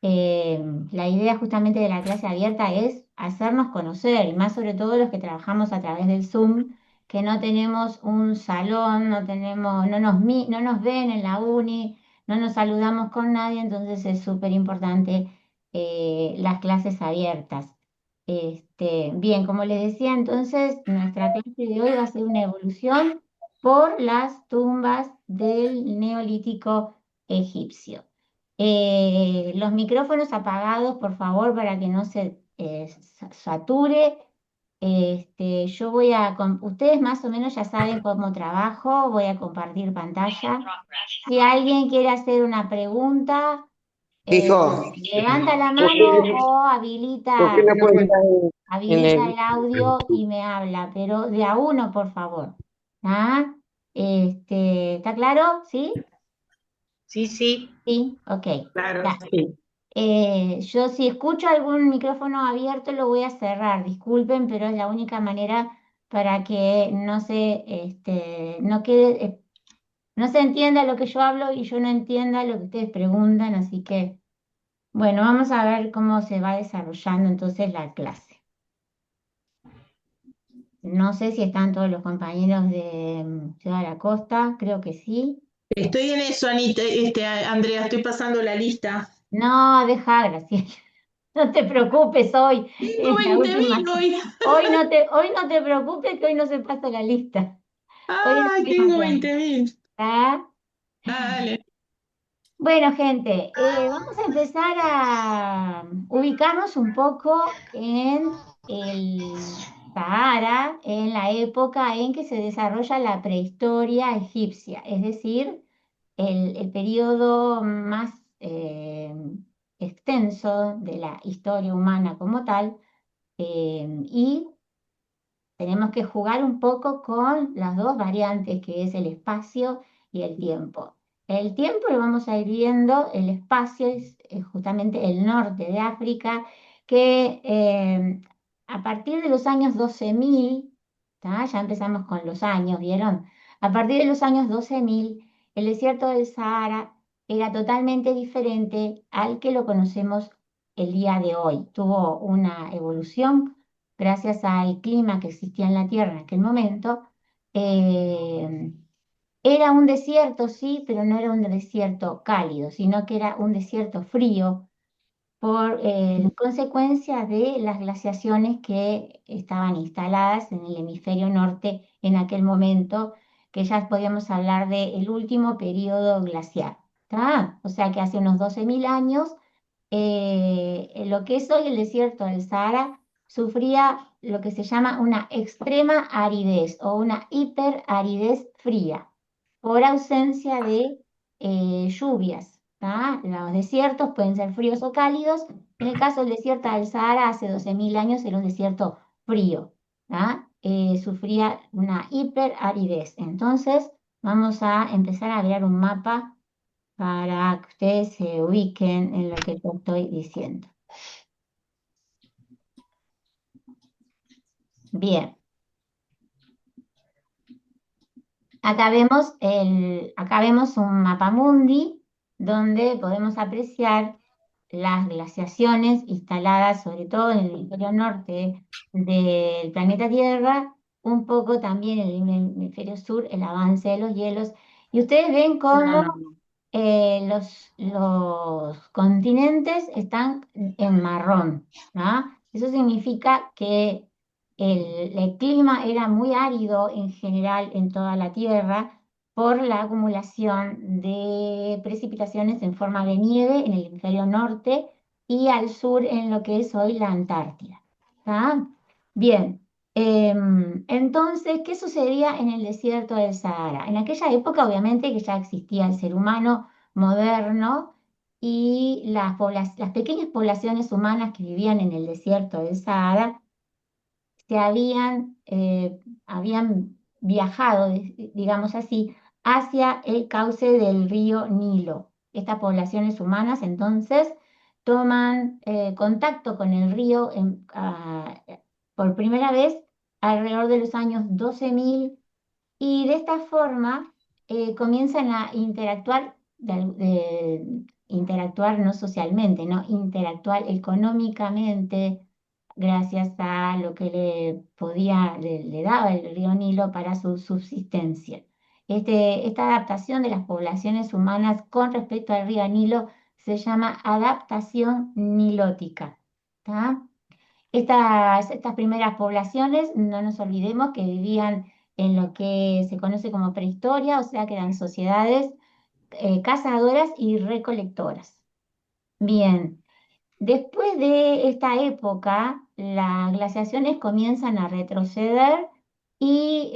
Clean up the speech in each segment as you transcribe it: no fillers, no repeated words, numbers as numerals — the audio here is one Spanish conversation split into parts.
La idea justamente de la clase abierta es hacernos conocer, y más sobre todo los que trabajamos a través del Zoom, que no tenemos un salón, no nos ven en la uni, no nos saludamos con nadie, entonces es súper importante las clases abiertas. Bien, como les decía, entonces nuestra clase de hoy va a ser una evolución por las tumbas del Neolítico egipcio. Los micrófonos apagados, por favor, para que no se sature. Ustedes más o menos ya saben cómo trabajo, voy a compartir pantalla. Si alguien quiere hacer una pregunta, eh, Dijo, levanta la ¿por mano qué, o por qué no puede estar en habilita el... el audio y me habla, pero de a uno, por favor. ¿Ah? ¿Está claro? ¿Sí? Sí, sí, Sí, ok. claro, Ya. sí. Yo si escucho algún micrófono abierto lo voy a cerrar, disculpen, pero es la única manera para que no quede, no se entienda lo que yo hablo y yo no entienda lo que ustedes preguntan, así que, bueno, vamos a ver cómo se va desarrollando entonces la clase. No sé si están todos los compañeros de Ciudad de la Costa, creo que sí. Estoy en eso, Anita, Andrea, estoy pasando la lista. No, deja, Graciela. No te preocupes hoy, Tengo es la 20.000 última. hoy. Hoy no te preocupes que hoy no se pasa la lista. Hoy es la Ay, última tengo clase. 20.000. ¿Está? Dale. Bueno, gente, vamos a empezar a ubicarnos un poco en el Sahara, en la época en que se desarrolla la prehistoria egipcia, es decir, el periodo más extenso de la historia humana como tal, y tenemos que jugar un poco con las dos variantes, que es el espacio y el tiempo. El tiempo lo vamos a ir viendo, el espacio es justamente el norte de África, que a partir de los años 12.000, ¿tá? Ya empezamos con los años, ¿vieron? A partir de los años 12.000, el desierto del Sahara era totalmente diferente al que lo conocemos el día de hoy. Tuvo una evolución gracias al clima que existía en la Tierra en aquel momento. eh, Era un desierto, sí, pero no era un desierto cálido, sino que era un desierto frío por consecuencia de las glaciaciones que estaban instaladas en el hemisferio norte en aquel momento, que ya podíamos hablar del último periodo glaciar. ¿Tá? O sea que hace unos 12.000 años en lo que es hoy el desierto del Sahara, sufría lo que se llama una extrema aridez o una hiperaridez fría, por ausencia de lluvias. ¿Tá? Los desiertos pueden ser fríos o cálidos. En el caso del desierto del Sahara, hace 12.000 años era un desierto frío. ¿Tá? Sufría una hiperaridez. Entonces, vamos a empezar a crear un mapa para que ustedes se ubiquen en lo que yo estoy diciendo. Bien, acá vemos un mapamundi donde podemos apreciar las glaciaciones instaladas sobre todo en el hemisferio norte del planeta Tierra, un poco también en el hemisferio sur, el avance de los hielos. Y ustedes ven cómo los continentes están en marrón, ¿ah? Eso significa que el clima era muy árido en general en toda la Tierra por la acumulación de precipitaciones en forma de nieve en el hemisferio norte y al sur en lo que es hoy la Antártida. ¿Tá? Bien. Entonces, ¿qué sucedía en el desierto del Sahara? En aquella época, obviamente, que ya existía el ser humano moderno y las pequeñas poblaciones humanas que vivían en el desierto del Sahara habían viajado, digamos así, hacia el cauce del río Nilo. Estas poblaciones humanas entonces toman contacto con el río por primera vez alrededor de los años 12.000 y de esta forma comienzan a interactuar interactuar no socialmente, no interactuar económicamente gracias a lo que le daba el río Nilo para su subsistencia. Esta adaptación de las poblaciones humanas con respecto al río Nilo se llama adaptación nilótica. ¿Tá? Estas primeras poblaciones, no nos olvidemos que vivían en lo que se conoce como prehistoria, o sea que eran sociedades cazadoras y recolectoras. Bien, después de esta época, las glaciaciones comienzan a retroceder y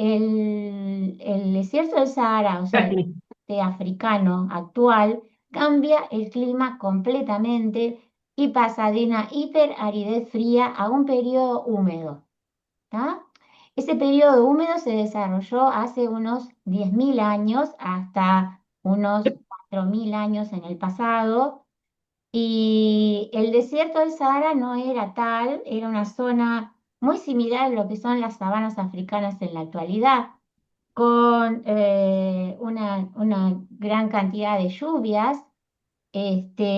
el desierto del Sahara, o sea, el este africano actual, cambia el clima completamente y pasa de una hiperaridez fría a un periodo húmedo. ¿Tá? Ese periodo húmedo se desarrolló hace unos 10.000 años hasta unos 4.000 años en el pasado. Y el desierto del Sahara no era tal, era una zona muy similar a lo que son las sabanas africanas en la actualidad, con una gran cantidad de lluvias,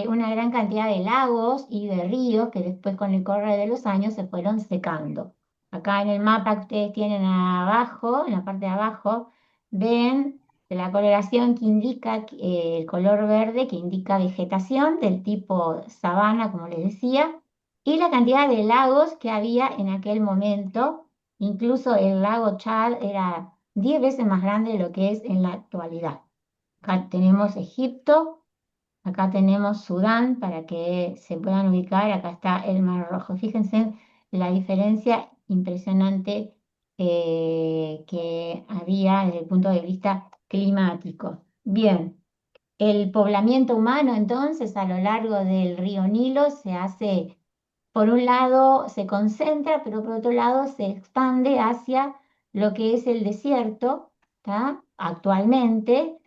una gran cantidad de lagos y de ríos que después con el correr de los años se fueron secando. Acá en el mapa que ustedes tienen abajo, en la parte de abajo, ven la coloración que indica, el color verde que indica vegetación del tipo sabana, como les decía, y la cantidad de lagos que había en aquel momento. Incluso el lago Chad era 10 veces más grande de lo que es en la actualidad. Acá tenemos Egipto. Acá tenemos Sudán para que se puedan ubicar. Acá está el Mar Rojo. Fíjense la diferencia impresionante que había desde el punto de vista climático. Bien, el poblamiento humano entonces a lo largo del río Nilo se hace, por un lado se concentra, pero por otro lado se expande hacia lo que es el desierto, ¿tá? Actualmente,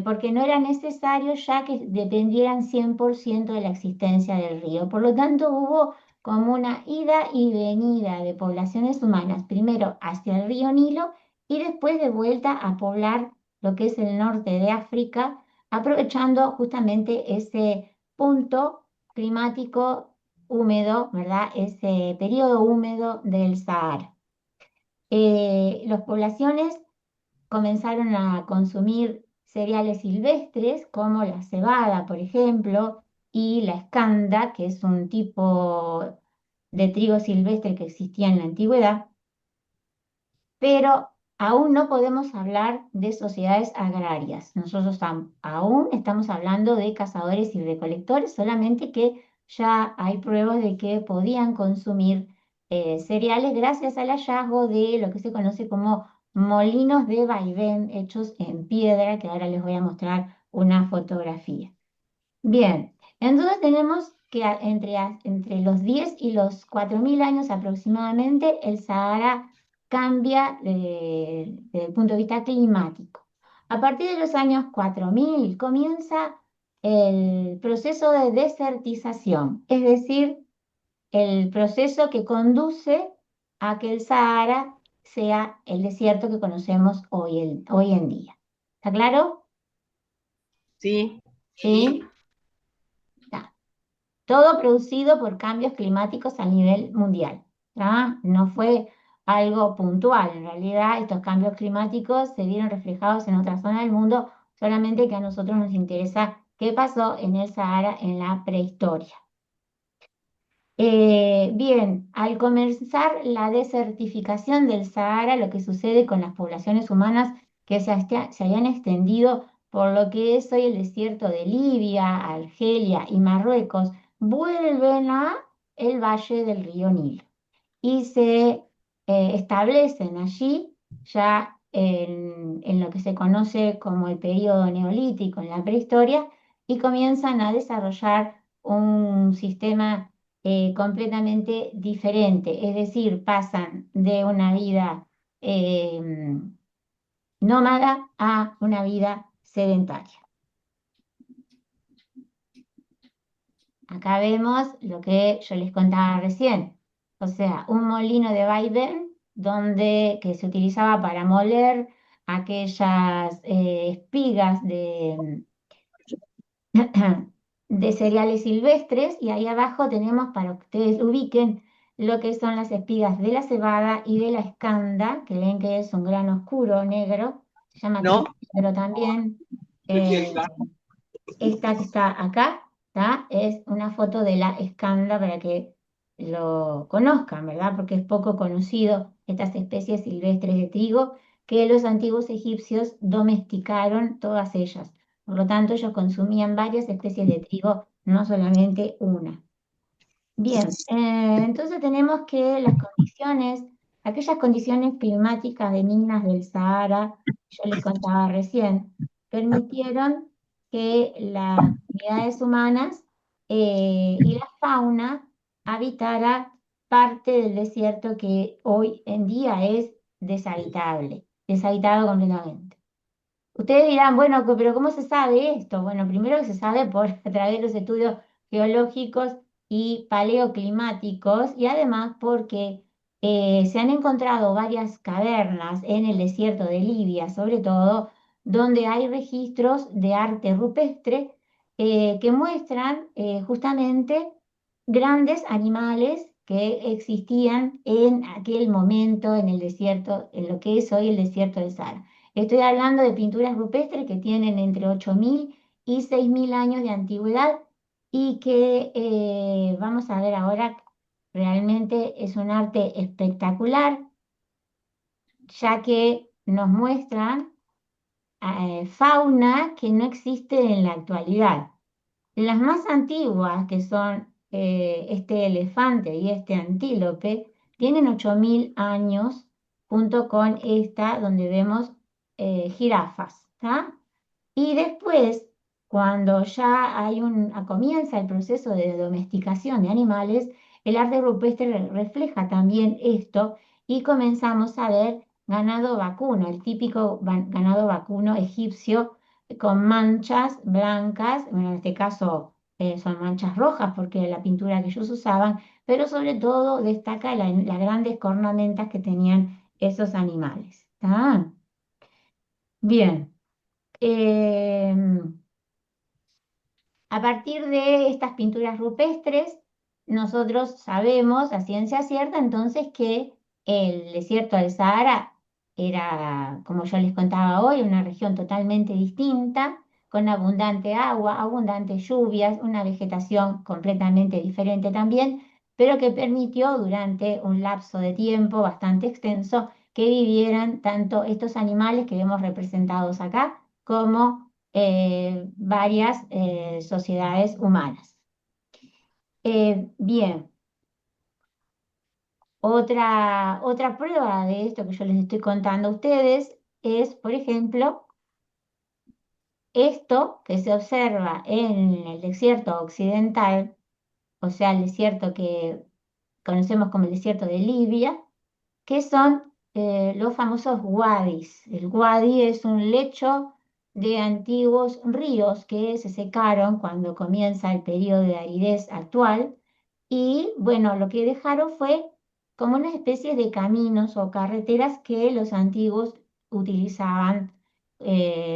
porque no era necesario ya que dependieran 100% de la existencia del río. Por lo tanto, hubo como una ida y venida de poblaciones humanas, primero hacia el río Nilo y después de vuelta a poblar lo que es el norte de África, aprovechando justamente ese punto climático húmedo, ¿verdad? Ese periodo húmedo del Sahara. Las poblaciones comenzaron a consumir cereales silvestres como la cebada, por ejemplo, y la escanda, que es un tipo de trigo silvestre que existía en la antigüedad, pero aún no podemos hablar de sociedades agrarias. Nosotros aún estamos hablando de cazadores y recolectores, solamente que ya hay pruebas de que podían consumir cereales gracias al hallazgo de lo que se conoce como molinos de vaivén hechos en piedra, que ahora les voy a mostrar una fotografía. Bien, entonces tenemos que entre los 10 y los 4.000 años aproximadamente, el Sahara cambia desde el punto de vista climático. A partir de los años 4.000 comienza el proceso de desertización, es decir, el proceso que conduce a que el Sahara sea el desierto que conocemos hoy en día. ¿Está claro? Sí, Sí. Está. Todo producido por cambios climáticos a nivel mundial. ¿Ah? No fue algo puntual. En realidad, estos cambios climáticos se vieron reflejados en otras zonas del mundo, solamente que a nosotros nos interesa qué pasó en el Sahara en la prehistoria. Bien, al comenzar la desertificación del Sahara, lo que sucede con las poblaciones humanas que se habían extendido por lo que es hoy el desierto de Libia, Argelia y Marruecos, vuelven a el valle del río Nilo y se establecen allí ya en lo que se conoce como el periodo neolítico, en la prehistoria, y comienzan a desarrollar un sistema completamente diferente, es decir, pasan de una vida nómada a una vida sedentaria. Acá vemos lo que yo les contaba recién, o sea, un molino de vaivén que se utilizaba para moler aquellas espigas de cereales silvestres y ahí abajo tenemos para que ustedes ubiquen lo que son las espigas de la cebada y de la escanda, que ven que es un grano oscuro, negro, se llama ¿No? trigo negro también. Eh, esta que está acá, ¿tá? Es una foto de la escanda para que lo conozcan, ¿verdad? Porque es poco conocido estas especies silvestres de trigo que los antiguos egipcios domesticaron todas ellas. Por lo tanto, ellos consumían varias especies de trigo, no solamente una. Bien, entonces tenemos que las condiciones, aquellas condiciones climáticas benignas del Sahara, yo les contaba recién, permitieron que las comunidades humanas y la fauna habitara parte del desierto que hoy en día es deshabitable, deshabitado completamente. Ustedes dirán, bueno, pero ¿cómo se sabe esto? Bueno, primero que se sabe por a través de los estudios geológicos y paleoclimáticos y además porque se han encontrado varias cavernas en el desierto de Libia, sobre todo, donde hay registros de arte rupestre que muestran justamente grandes animales que existían en aquel momento en el desierto, en lo que es hoy el desierto del Sahara. Estoy hablando de pinturas rupestres que tienen entre 8.000 y 6.000 años de antigüedad y que vamos a ver ahora, realmente es un arte espectacular, ya que nos muestran fauna que no existe en la actualidad. Las más antiguas, que son este elefante y este antílope, tienen 8.000 años, junto con esta donde vemos jirafas, ¿tá? Y después, cuando ya comienza el proceso de domesticación de animales, el arte rupestre refleja también esto y comenzamos a ver ganado vacuno, el típico ganado vacuno egipcio con manchas blancas, bueno, en este caso son manchas rojas porque la pintura que ellos usaban, pero sobre todo destaca las grandes cornamentas que tenían esos animales. ¿Tá? Bien. A partir de estas pinturas rupestres, nosotros sabemos a ciencia cierta entonces que el desierto del Sahara era, como yo les contaba hoy, una región totalmente distinta, con abundante agua, abundantes lluvias, una vegetación completamente diferente también, pero que permitió durante un lapso de tiempo bastante extenso que vivieran tanto estos animales que vemos representados acá como varias sociedades humanas. Bien, otra prueba de esto que yo les estoy contando a ustedes es, por ejemplo, esto que se observa en el desierto occidental, o sea, el desierto que conocemos como el desierto de Libia, que son los famosos wadis. El wadi es un lecho de antiguos ríos que se secaron cuando comienza el periodo de aridez actual y bueno, lo que dejaron fue como una especie de caminos o carreteras que los antiguos utilizaban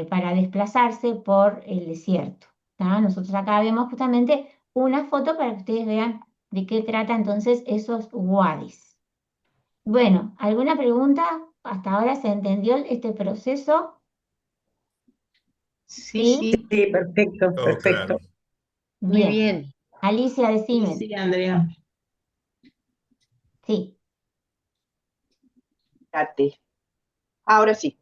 para desplazarse por el desierto. ¿Tá? Nosotros acá vemos justamente una foto para que ustedes vean de qué trata entonces esos wadis. Bueno, ¿alguna pregunta? ¿Hasta ahora se entendió este proceso? Sí, ¿Sí? sí, Sí, perfecto, Todo perfecto. claro. Muy Bien. bien. Alicia, sí, decime. sí, Andrea. Sí. Fíjate. Ahora sí.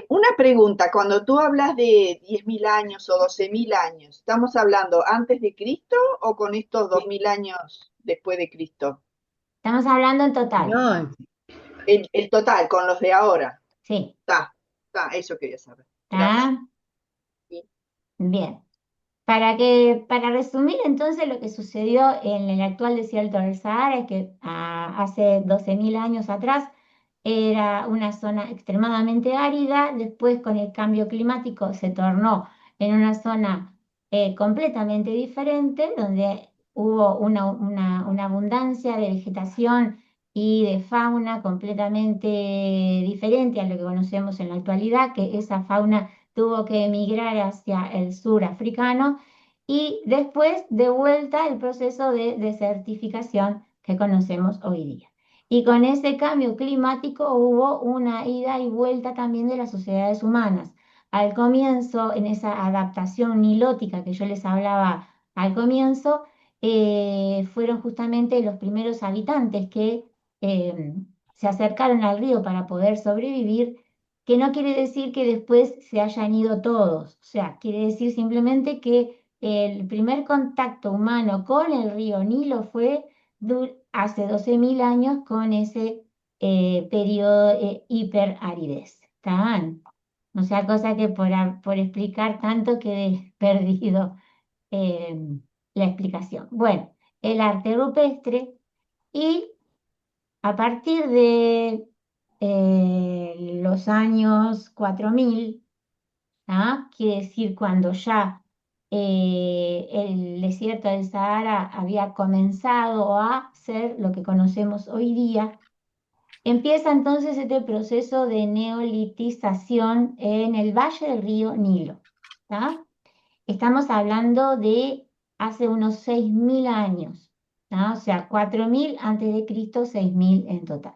Una pregunta, cuando tú hablas de 10.000 años o 12.000 años, ¿estamos hablando antes de Cristo o con estos 2.000 años después de Cristo? Estamos hablando en total. No, El total, con los de ahora. Sí. Está, eso quería saber. Gracias. ¿Está? Sí. Bien. Para resumir entonces lo que sucedió en el actual desierto del Sahara es que hace 12.000 años atrás era una zona extremadamente árida, después con el cambio climático se tornó en una zona completamente diferente, donde hubo una abundancia de vegetación y de fauna completamente diferente a lo que conocemos en la actualidad, que esa fauna tuvo que emigrar hacia el sur africano y después de vuelta el proceso de desertificación que conocemos hoy día. Y con ese cambio climático hubo una ida y vuelta también de las sociedades humanas. Al comienzo, en esa adaptación nilótica que yo les hablaba al comienzo, fueron justamente los primeros habitantes que se acercaron al río para poder sobrevivir, que no quiere decir que después se hayan ido todos, o sea, quiere decir simplemente que el primer contacto humano con el río Nilo fue hace 12.000 años con ese periodo hiperaridez. ¿Están? O sea, cosa que por explicar tanto quedé perdido eh, la explicación. Bueno, el arte rupestre y a partir de los años 4000, ¿ah? Quiere decir cuando ya el desierto del Sahara había comenzado a ser lo que conocemos hoy día, empieza entonces este proceso de neolitización en el valle del río Nilo. ¿Tá? Estamos hablando de hace unos 6.000 años, ¿tá? O sea, 4.000 antes de Cristo, 6.000 en total,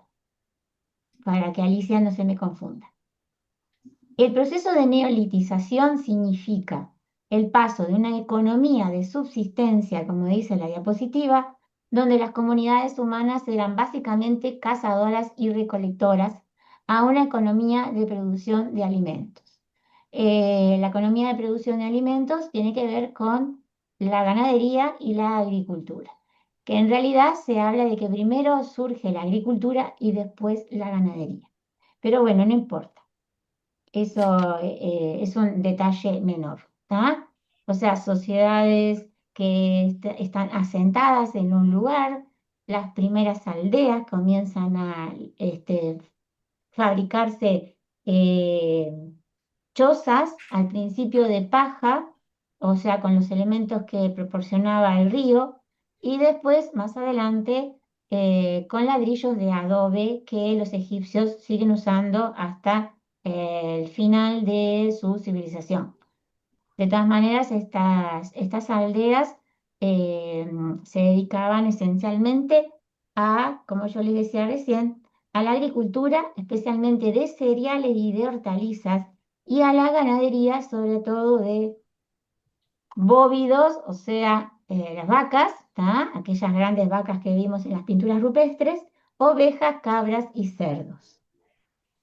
para que Alicia no se me confunda. El proceso de neolitización significa el paso de una economía de subsistencia, como dice la diapositiva, donde las comunidades humanas eran básicamente cazadoras y recolectoras, a una economía de producción de alimentos. La economía de producción de alimentos tiene que ver con la ganadería y la agricultura, que en realidad se habla de que primero surge la agricultura y después la ganadería. Pero bueno, no importa. Eso es un detalle menor, ¿tá? O sea, sociedades que están asentadas en un lugar, las primeras aldeas comienzan a fabricarse eh, chozas, al principio de paja, o sea, con los elementos que proporcionaba el río, y después, más adelante, con ladrillos de adobe que los egipcios siguen usando hasta el final de su civilización. De todas maneras, estas aldeas eh, se dedicaban esencialmente a, como yo les decía recién, a la agricultura, especialmente de cereales y de hortalizas, y a la ganadería, sobre todo de bóvidos, o sea, las vacas, ¿tá? Aquellas grandes vacas que vimos en las pinturas rupestres, ovejas, cabras y cerdos.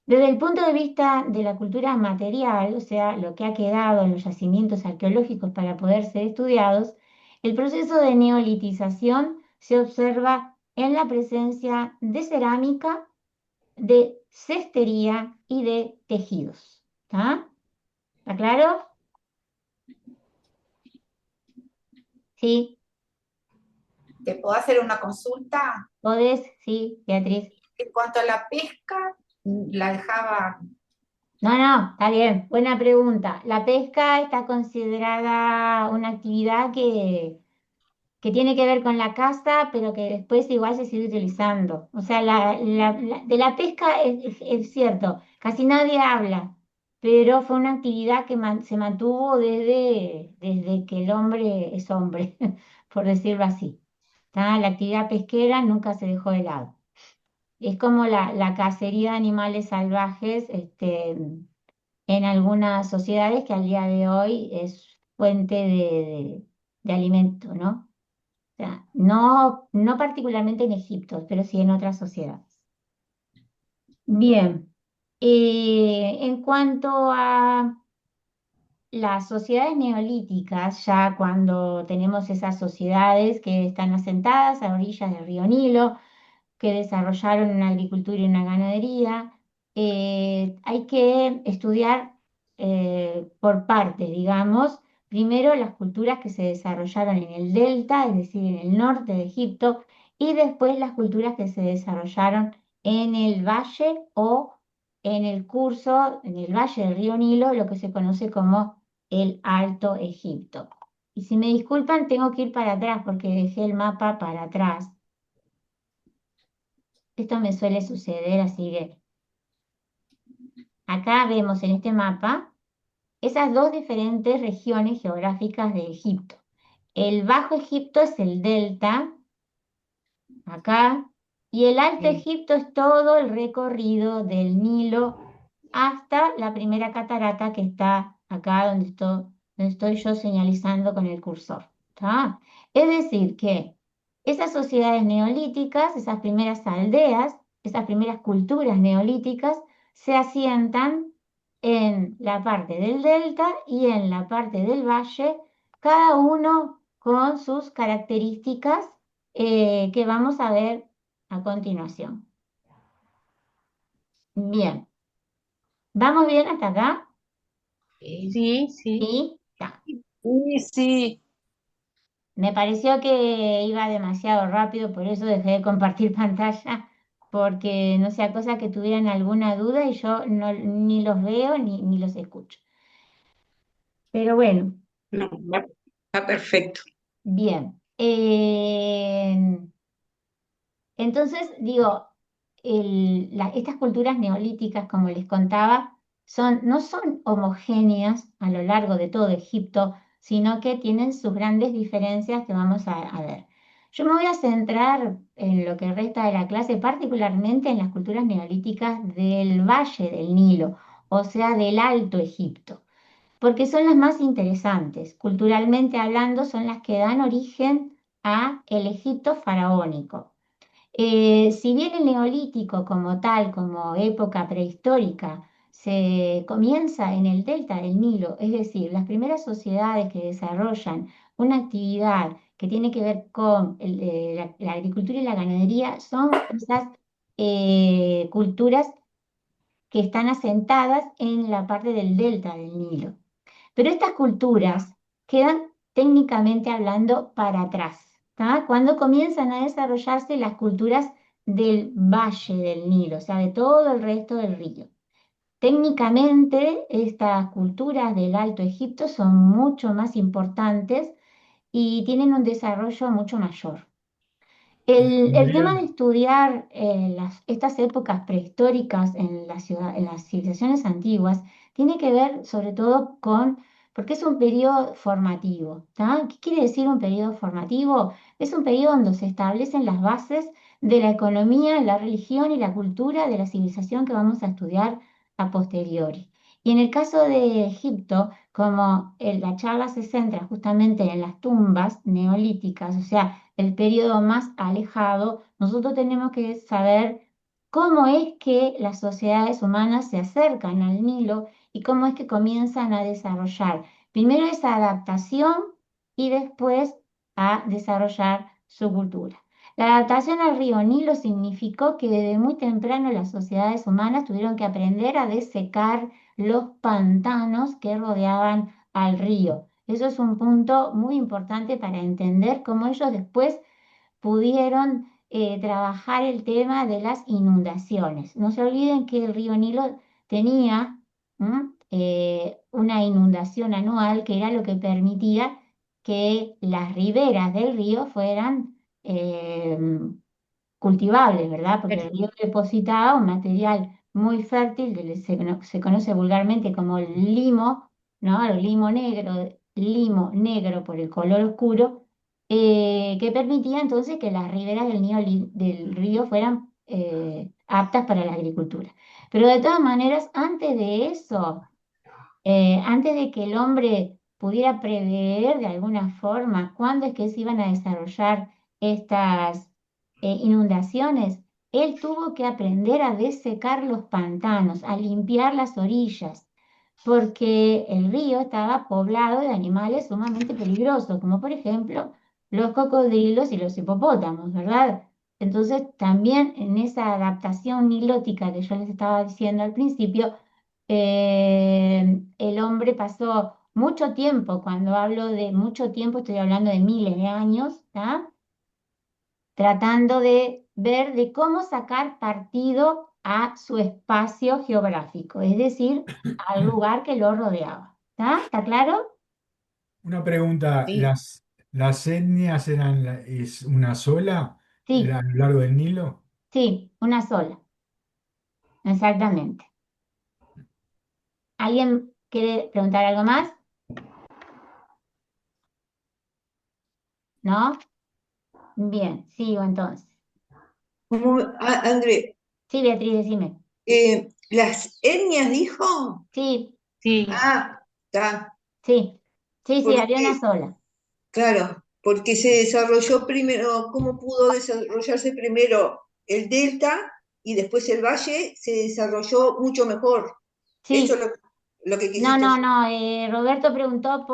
Desde el punto de vista de la cultura material, o sea, lo que ha quedado en los yacimientos arqueológicos para poder ser estudiados, el proceso de neolitización se observa en la presencia de cerámica, de cestería y de tejidos. ¿Está? ¿Está claro? Sí, ¿Te puedo hacer una consulta? podés, sí, Beatriz. En cuanto a la pesca, la dejaba, No, no, está bien, buena pregunta. La pesca está considerada una actividad que tiene que ver con la caza, pero que después igual se sigue utilizando. O sea, de la pesca es cierto, casi nadie habla, pero fue una actividad que se mantuvo desde que el hombre es hombre, por decirlo así. ¿Tá? La actividad pesquera nunca se dejó de lado. Es como la cacería de animales salvajes, en algunas sociedades que al día de hoy es fuente de alimento, ¿no? O sea, no, no particularmente en Egipto, pero sí en otras sociedades. Bien, en cuanto a las sociedades neolíticas, ya cuando tenemos esas sociedades que están asentadas a orillas del río Nilo, que desarrollaron una agricultura y una ganadería. Hay que estudiar por partes, digamos. Primero las culturas que se desarrollaron en el delta, es decir, en el norte de Egipto, y después las culturas que se desarrollaron en el valle o en el curso, en el valle del río Nilo, lo que se conoce como el Alto Egipto. Y si me disculpan, tengo que ir para atrás porque dejé el mapa para atrás. Esto me suele suceder, así que acá vemos en este mapa esas dos diferentes regiones geográficas de Egipto. El Bajo Egipto es el delta, acá, y el Alto Sí. Egipto es todo el recorrido del Nilo hasta la primera catarata que está acá donde estoy yo señalizando con el cursor. ¿Tá? Es decir, que esas sociedades neolíticas, esas primeras aldeas, esas primeras culturas neolíticas, se asientan en la parte del delta y en la parte del valle, cada uno con sus características que vamos a ver a continuación. Bien, ¿vamos bien hasta acá? Sí, sí. Sí, está. Sí, sí. Me pareció que iba demasiado rápido, por eso dejé de compartir pantalla, porque no sea cosa que tuvieran alguna duda y yo ni los veo ni los escucho. Pero bueno, No, está perfecto. bien. Entonces, digo, estas culturas neolíticas, como les contaba, no son homogéneas a lo largo de todo Egipto, sino que tienen sus grandes diferencias que vamos a ver. Yo me voy a centrar en lo que resta de la clase, particularmente en las culturas neolíticas del Valle del Nilo, o sea, del Alto Egipto, porque son las más interesantes. Culturalmente hablando, son las que dan origen a el Egipto faraónico. Si bien el neolítico como tal, como época prehistórica, se comienza en el delta del Nilo, es decir, las primeras sociedades que desarrollan una actividad que tiene que ver con la agricultura y la ganadería, son esas culturas que están asentadas en la parte del delta del Nilo. Pero estas culturas quedan técnicamente hablando para atrás, ¿tá? Cuando comienzan a desarrollarse las culturas del valle del Nilo, o sea, de todo el resto del río. Técnicamente, estas culturas del Alto Egipto son mucho más importantes y tienen un desarrollo mucho mayor. El tema de Andrea, estudiar estas épocas prehistóricas en las civilizaciones antiguas tiene que ver sobre todo porque es un periodo formativo. ¿Tá? ¿Qué quiere decir un periodo formativo? Es un periodo donde se establecen las bases de la economía, la religión y la cultura de la civilización que vamos a estudiar a posteriori. Y en el caso de Egipto, como la charla se centra justamente en las tumbas neolíticas, o sea, el periodo más alejado, nosotros tenemos que saber cómo es que las sociedades humanas se acercan al Nilo y cómo es que comienzan a desarrollar primero esa adaptación y después a desarrollar su cultura. La adaptación al río Nilo significó que desde muy temprano las sociedades humanas tuvieron que aprender a desecar los pantanos que rodeaban al río. Eso es un punto muy importante para entender cómo ellos después pudieron trabajar el tema de las inundaciones. No se olviden que el río Nilo tenía una inundación anual que era lo que permitía que las riberas del río fueran cultivables, ¿verdad? Porque el río depositaba un material muy fértil, se conoce vulgarmente como el limo, ¿no? El limo negro por el color oscuro, que permitía entonces que las riberas del río fueran aptas para la agricultura. Pero de todas maneras, antes de eso, antes de que el hombre pudiera prever de alguna forma cuándo es que se iban a desarrollar estas inundaciones, él tuvo que aprender a desecar los pantanos, a limpiar las orillas, porque el río estaba poblado de animales sumamente peligrosos, como por ejemplo los cocodrilos y los hipopótamos, ¿verdad? Entonces, también en esa adaptación nilótica que yo les estaba diciendo al principio, el hombre pasó mucho tiempo, cuando hablo de mucho tiempo estoy hablando de miles de años, ¿tá? Tratando de ver de cómo sacar partido a su espacio geográfico, es decir, al lugar que lo rodeaba. ¿Tá? ¿Está claro? una pregunta, Sí. ¿las etnias es una sola Sí, a lo largo del Nilo? sí, una sola, exactamente. ¿Alguien quiere preguntar algo más? ¿no? Bien, sigo entonces. André, Sí, Beatriz, decime. ¿las etnias dijo? Sí, Sí, Ah, está. sí, sí, sí, había una Porque, sola. claro, porque se desarrolló primero, ¿cómo pudo desarrollarse primero el delta y después el valle? Se desarrolló mucho mejor. Eso Sí, es lo que no, quisiste no, decir. no, Roberto preguntó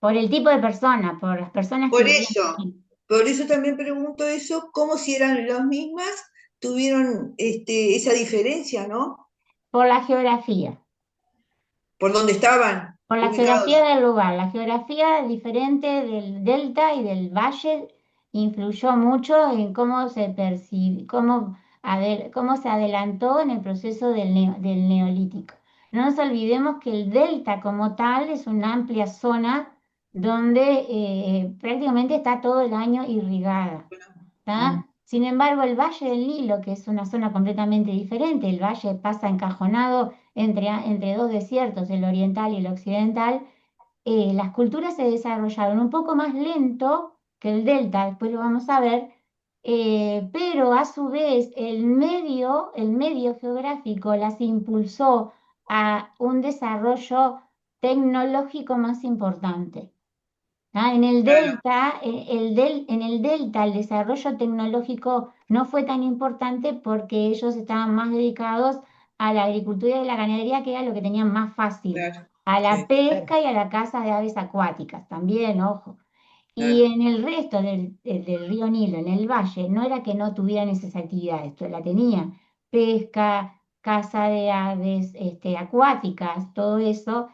por el tipo de persona, por las personas que Por vivían eso, aquí. por eso también pregunto eso, como si eran las mismas, tuvieron esa diferencia, ¿no? Por la geografía. Por dónde estaban Por la ubicados. geografía del lugar, la geografía diferente del delta y del valle influyó mucho en cómo se percibe, cómo se adelantó en el proceso del neolítico. No nos olvidemos que el delta como tal es una amplia zona donde prácticamente está todo el año irrigada. Mm, ¿Tá? Sin embargo, el Valle del Nilo, que es una zona completamente diferente, el valle pasa encajonado entre dos desiertos, el oriental y el occidental, las culturas se desarrollaron un poco más lento que el delta, después lo vamos a ver, pero a su vez el medio geográfico las impulsó a un desarrollo tecnológico más importante. En el claro, delta, en el delta el desarrollo tecnológico no fue tan importante porque ellos estaban más dedicados a la agricultura y la ganadería, que era lo que tenían más fácil, claro, a la sí, pesca y a la caza de aves acuáticas, también, ojo. Y claro, en el resto del río Nilo, en el valle, no era que no tuvieran esas actividades, la tenían, pesca, caza de aves, acuáticas, todo eso,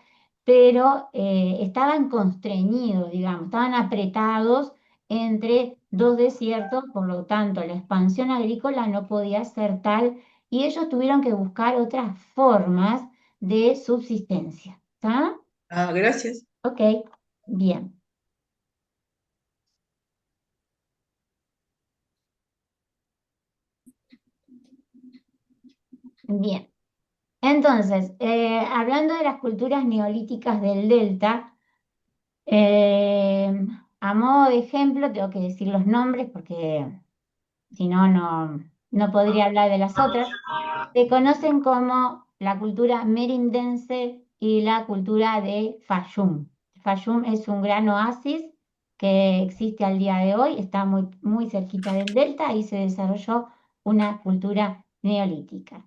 pero estaban constreñidos, digamos, estaban apretados entre dos desiertos, por lo tanto la expansión agrícola no podía ser tal y ellos tuvieron que buscar otras formas de subsistencia. ¿Está? Ah, gracias. Ok, bien, bien. Entonces, hablando de las culturas neolíticas del delta, eh, a modo de ejemplo, tengo que decir los nombres porque si no, no podría hablar de las otras. Se conocen como la cultura merindense y la cultura de Fayum. Fayum es un gran oasis que existe al día de hoy, está muy, muy cerquita del delta y se desarrolló una cultura neolítica.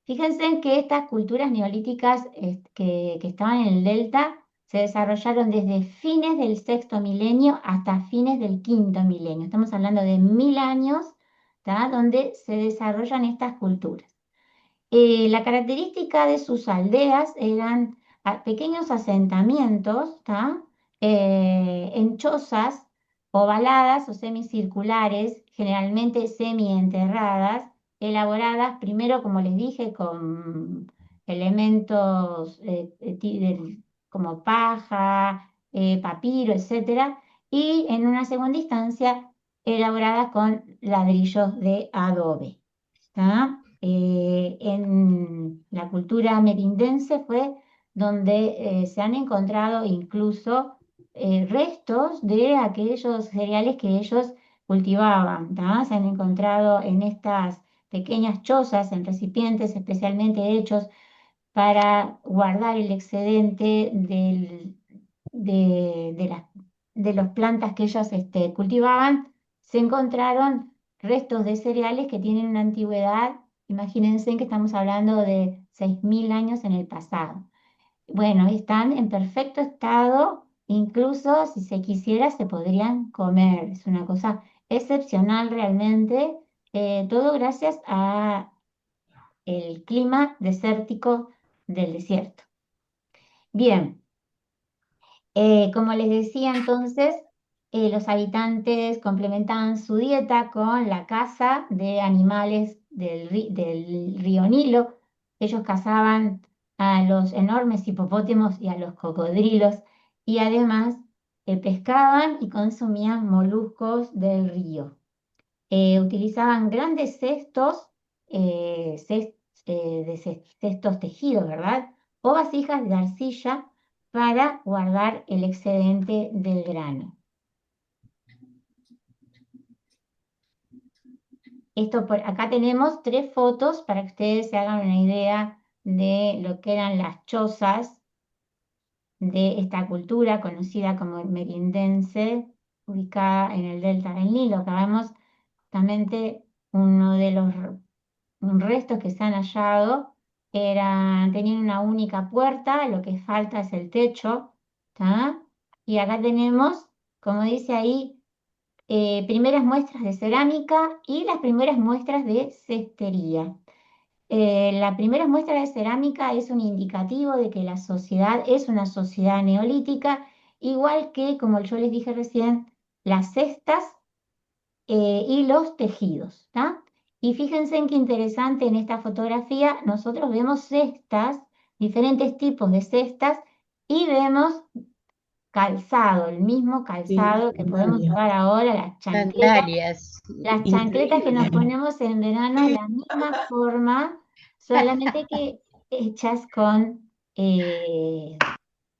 Fíjense en que estas culturas neolíticas que estaban en el delta se desarrollaron desde fines del sexto milenio hasta fines del quinto milenio. Estamos hablando de 1000 años, ¿tá? Donde se desarrollan estas culturas. La característica de sus aldeas eran pequeños asentamientos, ¿tá? En chozas ovaladas o semicirculares, generalmente semienterradas, elaboradas primero, como les dije, con elementos como paja, papiro, etcétera, y en una segunda instancia elaboradas con ladrillos de adobe. ¿Tá? En la cultura merindense fue donde se han encontrado incluso restos de aquellos cereales que ellos cultivaban. ¿Tá? Se han encontrado en estas pequeñas chozas, en recipientes especialmente hechos para guardar el excedente de las plantas que ellos cultivaban, se encontraron restos de cereales que tienen una antigüedad, imagínense que estamos hablando de 6000 años en el pasado. Bueno, están en perfecto estado, incluso si se quisiera se podrían comer. Es una cosa excepcional realmente, todo gracias a el clima desértico del desierto. Bien, como les decía entonces, los habitantes complementaban su dieta con la caza de animales del río Nilo. Ellos cazaban a los enormes hipopótamos y a los cocodrilos y además pescaban y consumían moluscos del río. Utilizaban grandes cestos, cestos tejidos, ¿verdad? O vasijas de arcilla para guardar el excedente del grano. Acá tenemos 3 fotos para que ustedes se hagan una idea de lo que eran las chozas de esta cultura conocida como merindense, ubicada en el delta del Nilo. Acá vemos justamente uno de los restos que se han hallado. Tenían una única puerta, lo que falta es el techo, ¿tá? Y acá tenemos, como dice ahí, primeras muestras de cerámica y las primeras muestras de cestería. La primera muestra de cerámica es un indicativo de que la sociedad es una sociedad neolítica, igual que, como yo les dije recién, las cestas y los tejidos, ¿tá? Y fíjense en qué interesante en esta fotografía, nosotros vemos cestas, diferentes tipos de cestas, y vemos calzado, el mismo calzado que podemos llevar ahora, las chancletas. Sandalias. Las chancletas que nos ponemos en verano, la misma forma, solamente que hechas con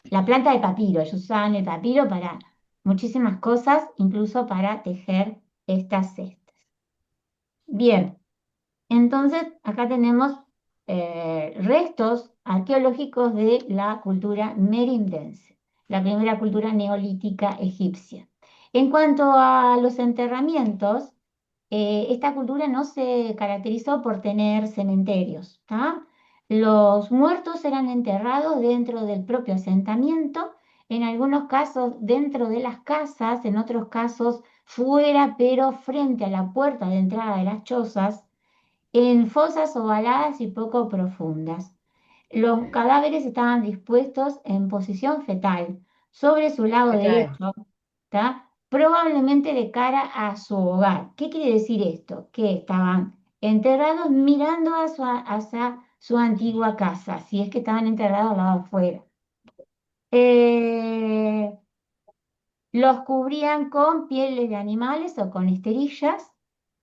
la planta de papiro. Ellos usaban el papiro para muchísimas cosas, incluso para tejer estas cestas. Bien, entonces acá tenemos restos arqueológicos de la cultura merindense, la primera cultura neolítica egipcia. En cuanto a los enterramientos, esta cultura no se caracterizó por tener cementerios, ¿tá? Los muertos eran enterrados dentro del propio asentamiento, en algunos casos dentro de las casas, en otros casos fuera, pero frente a la puerta de entrada de las chozas, en fosas ovaladas y poco profundas. Los cadáveres estaban dispuestos en posición fetal, sobre su lado derecho, ¿tá? Probablemente de cara a su hogar. ¿Qué quiere decir esto? Que estaban enterrados mirando hacia su antigua casa, si es que estaban enterrados al lado afuera. Los cubrían con pieles de animales o con esterillas,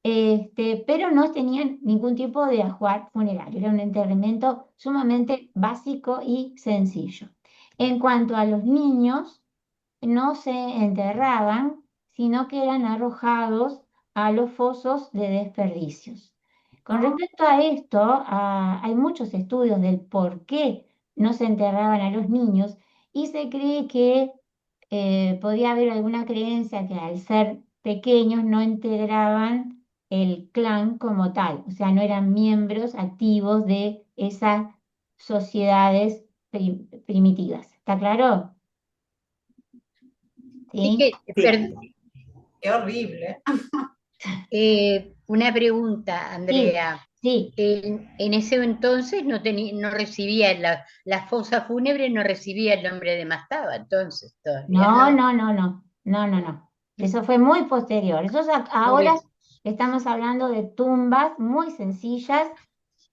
pero no tenían ningún tipo de ajuar funerario. Era un enterramiento sumamente básico y sencillo. En cuanto a los niños, no se enterraban, sino que eran arrojados a los fosos de desperdicios. Con respecto a esto, hay muchos estudios del por qué no se enterraban a los niños y se cree que podía haber alguna creencia que al ser pequeños no integraban el clan como tal, o sea, no eran miembros activos de esas sociedades primitivas. ¿Está claro? Así ¿Sí? que, Qué horrible. una pregunta, Sí, Andrea. sí. En ese entonces no recibía la fosa fúnebre, no recibía el nombre de Mastaba, entonces todavía No, no. no. Eso fue muy posterior. Por Ahora eso. estamos hablando de tumbas muy sencillas,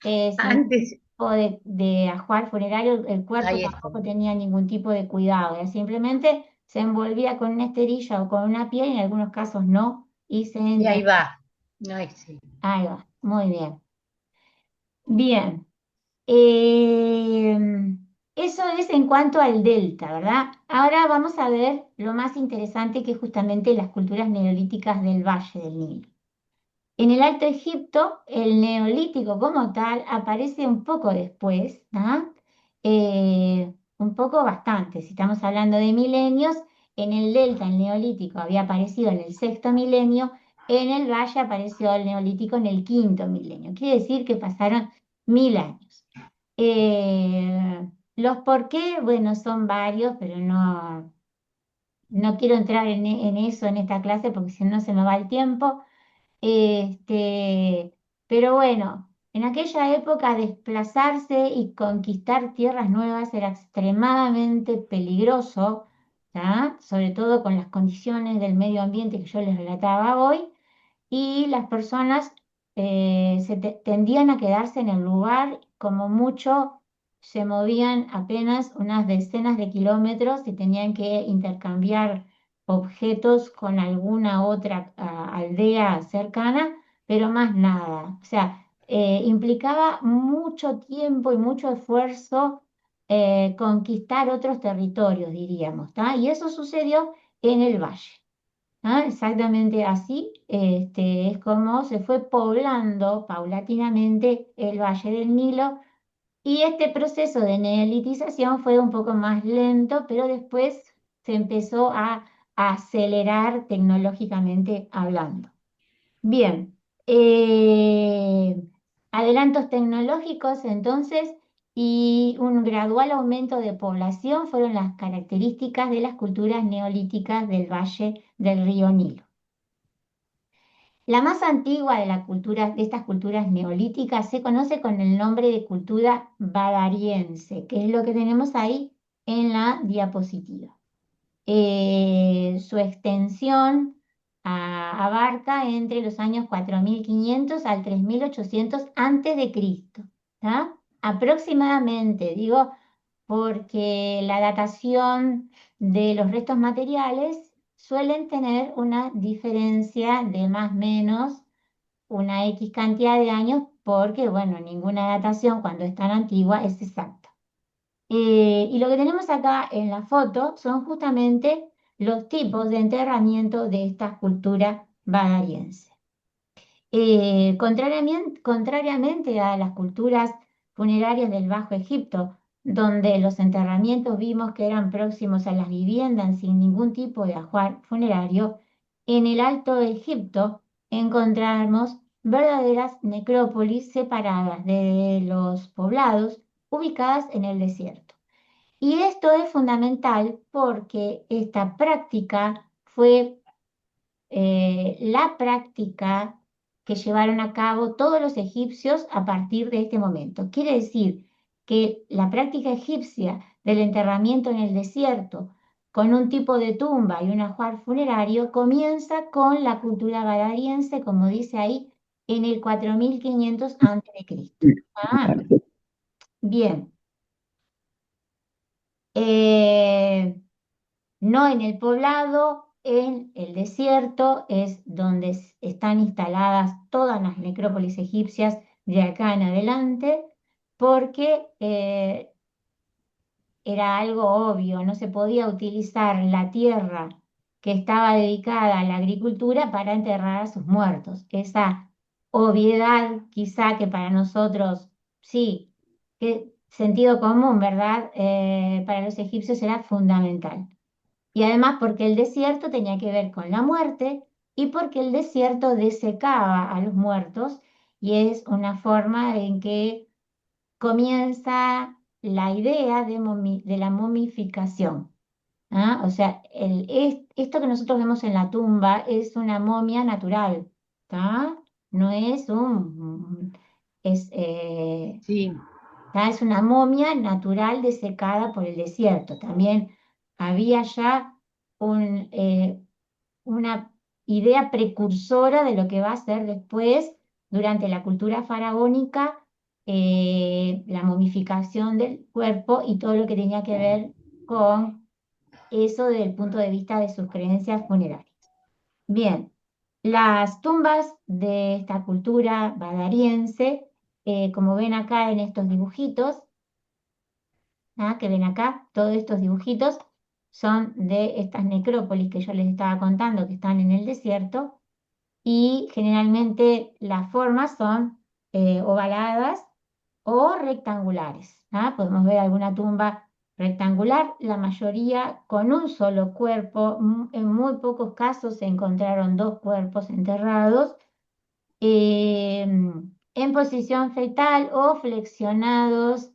sin Antes, tipo de ajuar funerario. El cuerpo ahí está. tampoco tenía ningún tipo de cuidado. Simplemente se envolvía con una esterilla o con una piel, en algunos casos no, y se Y ahí enterraba. va. Ahí sí. Ahí va, muy bien. Bien. Eh, Eso es en cuanto al delta, ¿verdad? Ahora vamos a ver lo más interesante que es justamente las culturas neolíticas del Valle del Nilo. En el Alto Egipto, el neolítico como tal aparece un poco después, ¿no? Un poco bastante, si estamos hablando de milenios, en el delta el neolítico había aparecido en el sexto milenio, en el Valle apareció el neolítico en el quinto milenio. Quiere decir que pasaron 1000 años. Los por qué, bueno, son varios, pero no quiero entrar en eso en esta clase porque si no se me va el tiempo. Pero bueno, en aquella época desplazarse y conquistar tierras nuevas era extremadamente peligroso, ¿tá? Sobre todo con las condiciones del medio ambiente que yo les relataba hoy, y las personas tendían a quedarse en el lugar, como mucho se movían apenas unas decenas de kilómetros y tenían que intercambiar objetos con alguna otra aldea cercana, pero más nada. O sea, implicaba mucho tiempo y mucho esfuerzo conquistar otros territorios, diríamos, ¿tá? Y eso sucedió en el valle. ¿Ah? Exactamente así, es como se fue poblando paulatinamente el Valle del Nilo y este proceso de neolitización fue un poco más lento, pero después se empezó a acelerar tecnológicamente hablando. Bien, adelantos tecnológicos entonces y un gradual aumento de población fueron las características de las culturas neolíticas del valle del río Nilo. La más antigua de estas culturas neolíticas se conoce con el nombre de cultura badariense, que es lo que tenemos ahí en la diapositiva. Su extensión abarca entre los años 4500 al 3800 antes de Cristo, ¿tá? Aproximadamente, digo, porque la datación de los restos materiales suelen tener una diferencia de más o menos una X cantidad de años, porque, bueno, ninguna datación cuando es tan antigua es exacta. Y lo que tenemos acá en la foto son justamente los tipos de enterramiento de esta cultura badariense. Contrariamente a las culturas funerarias del Bajo Egipto, donde los enterramientos vimos que eran próximos a las viviendas sin ningún tipo de ajuar funerario, en el Alto Egipto encontramos verdaderas necrópolis separadas de los poblados ubicadas en el desierto. Y esto es fundamental porque esta práctica fue la práctica que llevaron a cabo todos los egipcios a partir de este momento. Quiere decir que la práctica egipcia del enterramiento en el desierto con un tipo de tumba y un ajuar funerario comienza con la cultura badariense, como dice ahí, en el 4500 a.C. Ah, bien. No en el poblado, en el desierto es donde están instaladas todas las necrópolis egipcias de acá en adelante, porque era algo obvio, no se podía utilizar la tierra que estaba dedicada a la agricultura para enterrar a sus muertos. Esa obviedad quizá que para nosotros, sí, que sentido común, ¿verdad? Para los egipcios era fundamental. Y además porque el desierto tenía que ver con la muerte y porque el desierto desecaba a los muertos y es una forma en que comienza la idea de la momificación. ¿Ah? O sea, esto que nosotros vemos en la tumba es una momia natural, ¿tá? No es es, Sí, ¿tá? Es una momia natural desecada por el desierto. También había ya una idea precursora de lo que va a ser después, durante la cultura faraónica, la momificación del cuerpo y todo lo que tenía que ver con eso desde el punto de vista de sus creencias funerarias. Bien, las tumbas de esta cultura badariense, como ven acá en estos dibujitos, ¿ah? Que ven acá, todos estos dibujitos son de estas necrópolis que yo les estaba contando que están en el desierto y generalmente las formas son ovaladas o rectangulares. ¿Ah? Podemos ver alguna tumba rectangular, la mayoría con un solo cuerpo. En muy pocos casos se encontraron dos cuerpos enterrados en posición fetal o flexionados,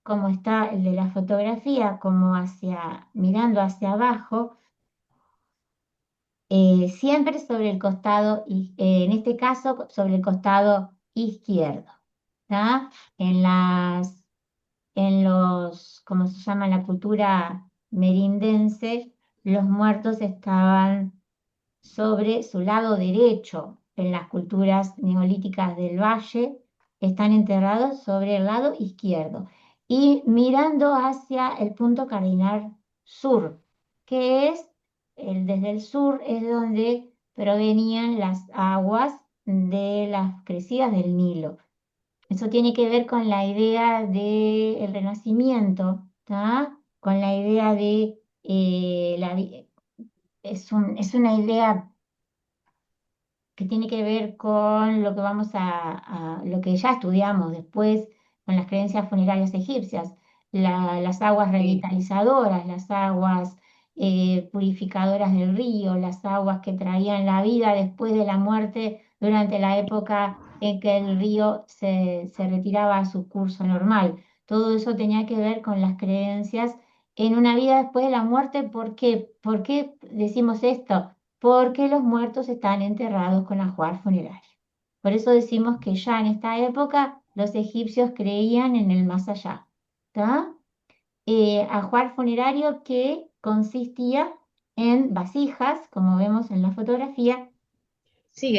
como está el de la fotografía, como mirando hacia abajo, siempre sobre el costado, en este caso sobre el costado izquierdo. ¿Tá? Como se llama la cultura merindense, los muertos estaban sobre su lado derecho. En las culturas neolíticas del valle están enterrados sobre el lado izquierdo y mirando hacia el punto cardinal sur, que es desde el sur es donde provenían las aguas de las crecidas del Nilo. Eso tiene que ver con la idea del Renacimiento, ¿tá? Con la idea de, es una idea que tiene que ver con lo que lo que ya estudiamos después con las creencias funerarias egipcias, las aguas Sí. revitalizadoras, las aguas purificadoras del río, las aguas que traían la vida después de la muerte durante la época en que el río se retiraba a su curso normal. Todo eso tenía que ver con las creencias en una vida después de la muerte. ¿Por qué? ¿Por qué decimos esto? Porque los muertos están enterrados con ajuar funerario. Por eso decimos que ya en esta época los egipcios creían en el más allá. ¿Tá? Ajuar funerario que consistía en vasijas, como vemos en la fotografía. Sí,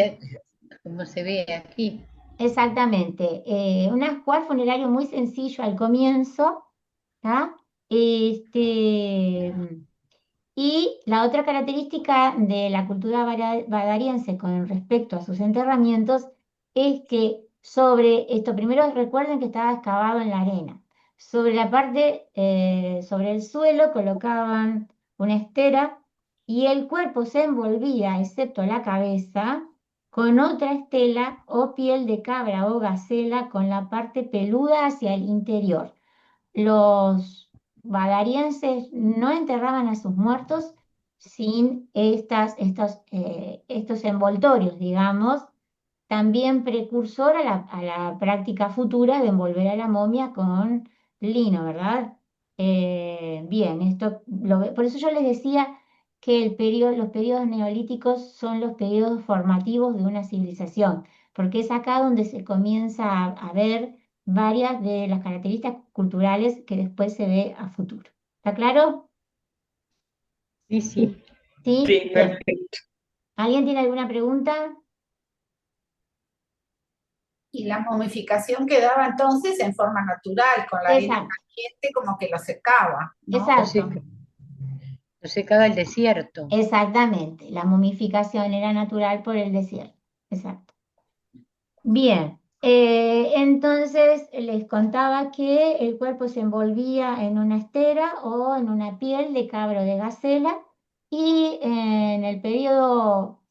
como se ve aquí. Exactamente, un ajuar funerario muy sencillo al comienzo, ¿tá? Este, y la otra característica de la cultura badariense con respecto a sus enterramientos es que sobre esto, primero recuerden que estaba excavado en la arena. Sobre la parte, sobre el suelo colocaban una estera y el cuerpo se envolvía, excepto la cabeza, con otra estela o piel de cabra o gacela con la parte peluda hacia el interior. Los badarienses no enterraban a sus muertos sin estos envoltorios, digamos, también precursor a la práctica futura de envolver a la momia con lino, ¿verdad? Bien, por eso yo les decía que los periodos neolíticos son los periodos formativos de una civilización, porque es acá donde se comienza a ver varias de las características culturales que después se ve a futuro. ¿Está claro? Sí, sí. ¿Sí? Sí, Bien. perfecto. ¿Alguien tiene alguna pregunta? Y la momificación quedaba entonces en forma natural, con la arena Exacto, caliente como que lo secaba, ¿no? exacto. Lo secaba el desierto. Exactamente, la momificación era natural por el desierto. Exacto. Bien, entonces les contaba que el cuerpo se envolvía en una estera o en una piel de cabro de gacela y en el periodo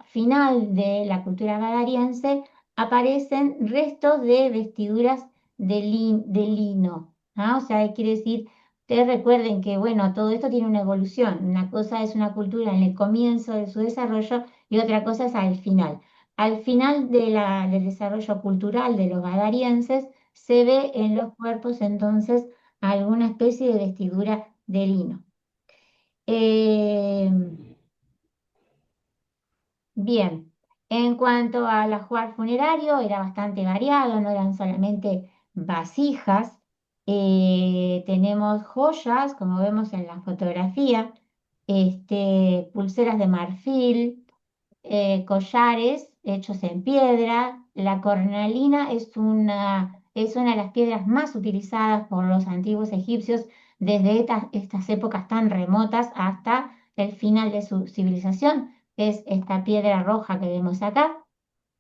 final de la cultura badariense aparecen restos de vestiduras de lino. ¿Ah? O sea, quiere decir, ustedes recuerden que, bueno, todo esto tiene una evolución. Una cosa es una cultura en el comienzo de su desarrollo y otra cosa es al final. Al final del desarrollo cultural de los badarienses se ve en los cuerpos entonces alguna especie de vestidura de lino. Eh, Bien, en cuanto al ajuar funerario, era bastante variado, no eran solamente vasijas. Tenemos joyas, como vemos en la fotografía, pulseras de marfil, collares hechos en piedra. La cornalina es una de las piedras más utilizadas por los antiguos egipcios desde estas épocas tan remotas hasta el final de su civilización. Es esta piedra roja que vemos acá.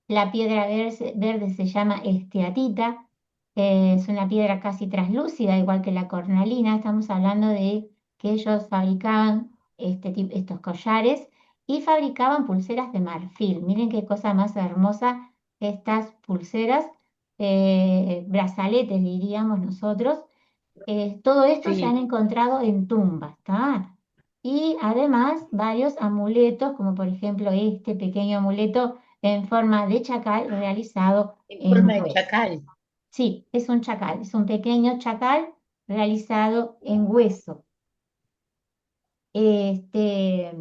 La piedra verde se llama esteatita, es una piedra casi translúcida, igual que la cornalina. Estamos hablando de que ellos fabricaban estos collares y fabricaban pulseras de marfil. Miren qué cosa más hermosa estas pulseras, brazaletes diríamos nosotros. Todo esto se Sí, han encontrado en tumbas, ¿tá? Y además varios amuletos, como por ejemplo este pequeño amuleto en forma de chacal realizado en en forma de hueso. chacal. Sí, es un chacal, es un pequeño chacal realizado en hueso. Este,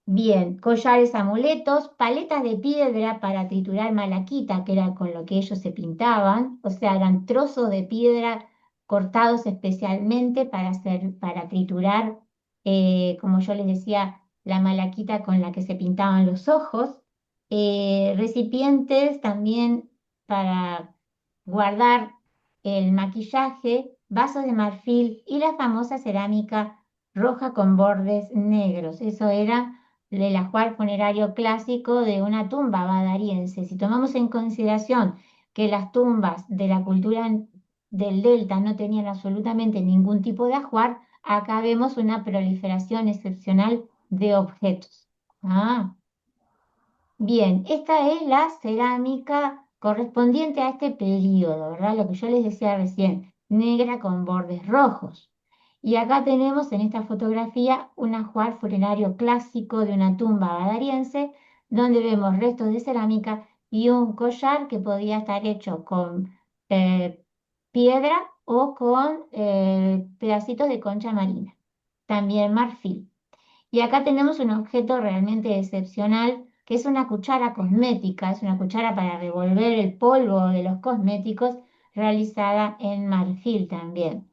Bien, collares, amuletos, paletas de piedra para triturar malaquita, que era con lo que ellos se pintaban, o sea, eran trozos de piedra cortados especialmente para triturar, como yo les decía, la malaquita con la que se pintaban los ojos. Recipientes también para guardar el maquillaje, vasos de marfil y la famosa cerámica roja con bordes negros. Eso era el ajuar funerario clásico de una tumba badariense. Si tomamos en consideración que las tumbas de la cultura del delta no tenían absolutamente ningún tipo de ajuar, acá vemos una proliferación excepcional de objetos. Ah, bien, esta es la cerámica correspondiente a este periodo, ¿verdad? Lo que yo les decía recién, negra con bordes rojos. Y acá tenemos en esta fotografía un ajuar funerario clásico de una tumba badariense, donde vemos restos de cerámica y un collar que podía estar hecho con eh, piedra o con pedacitos de concha marina. También marfil. Y acá tenemos un objeto realmente excepcional, que es una cuchara cosmética, es una cuchara para revolver el polvo de los cosméticos, realizada en marfil también.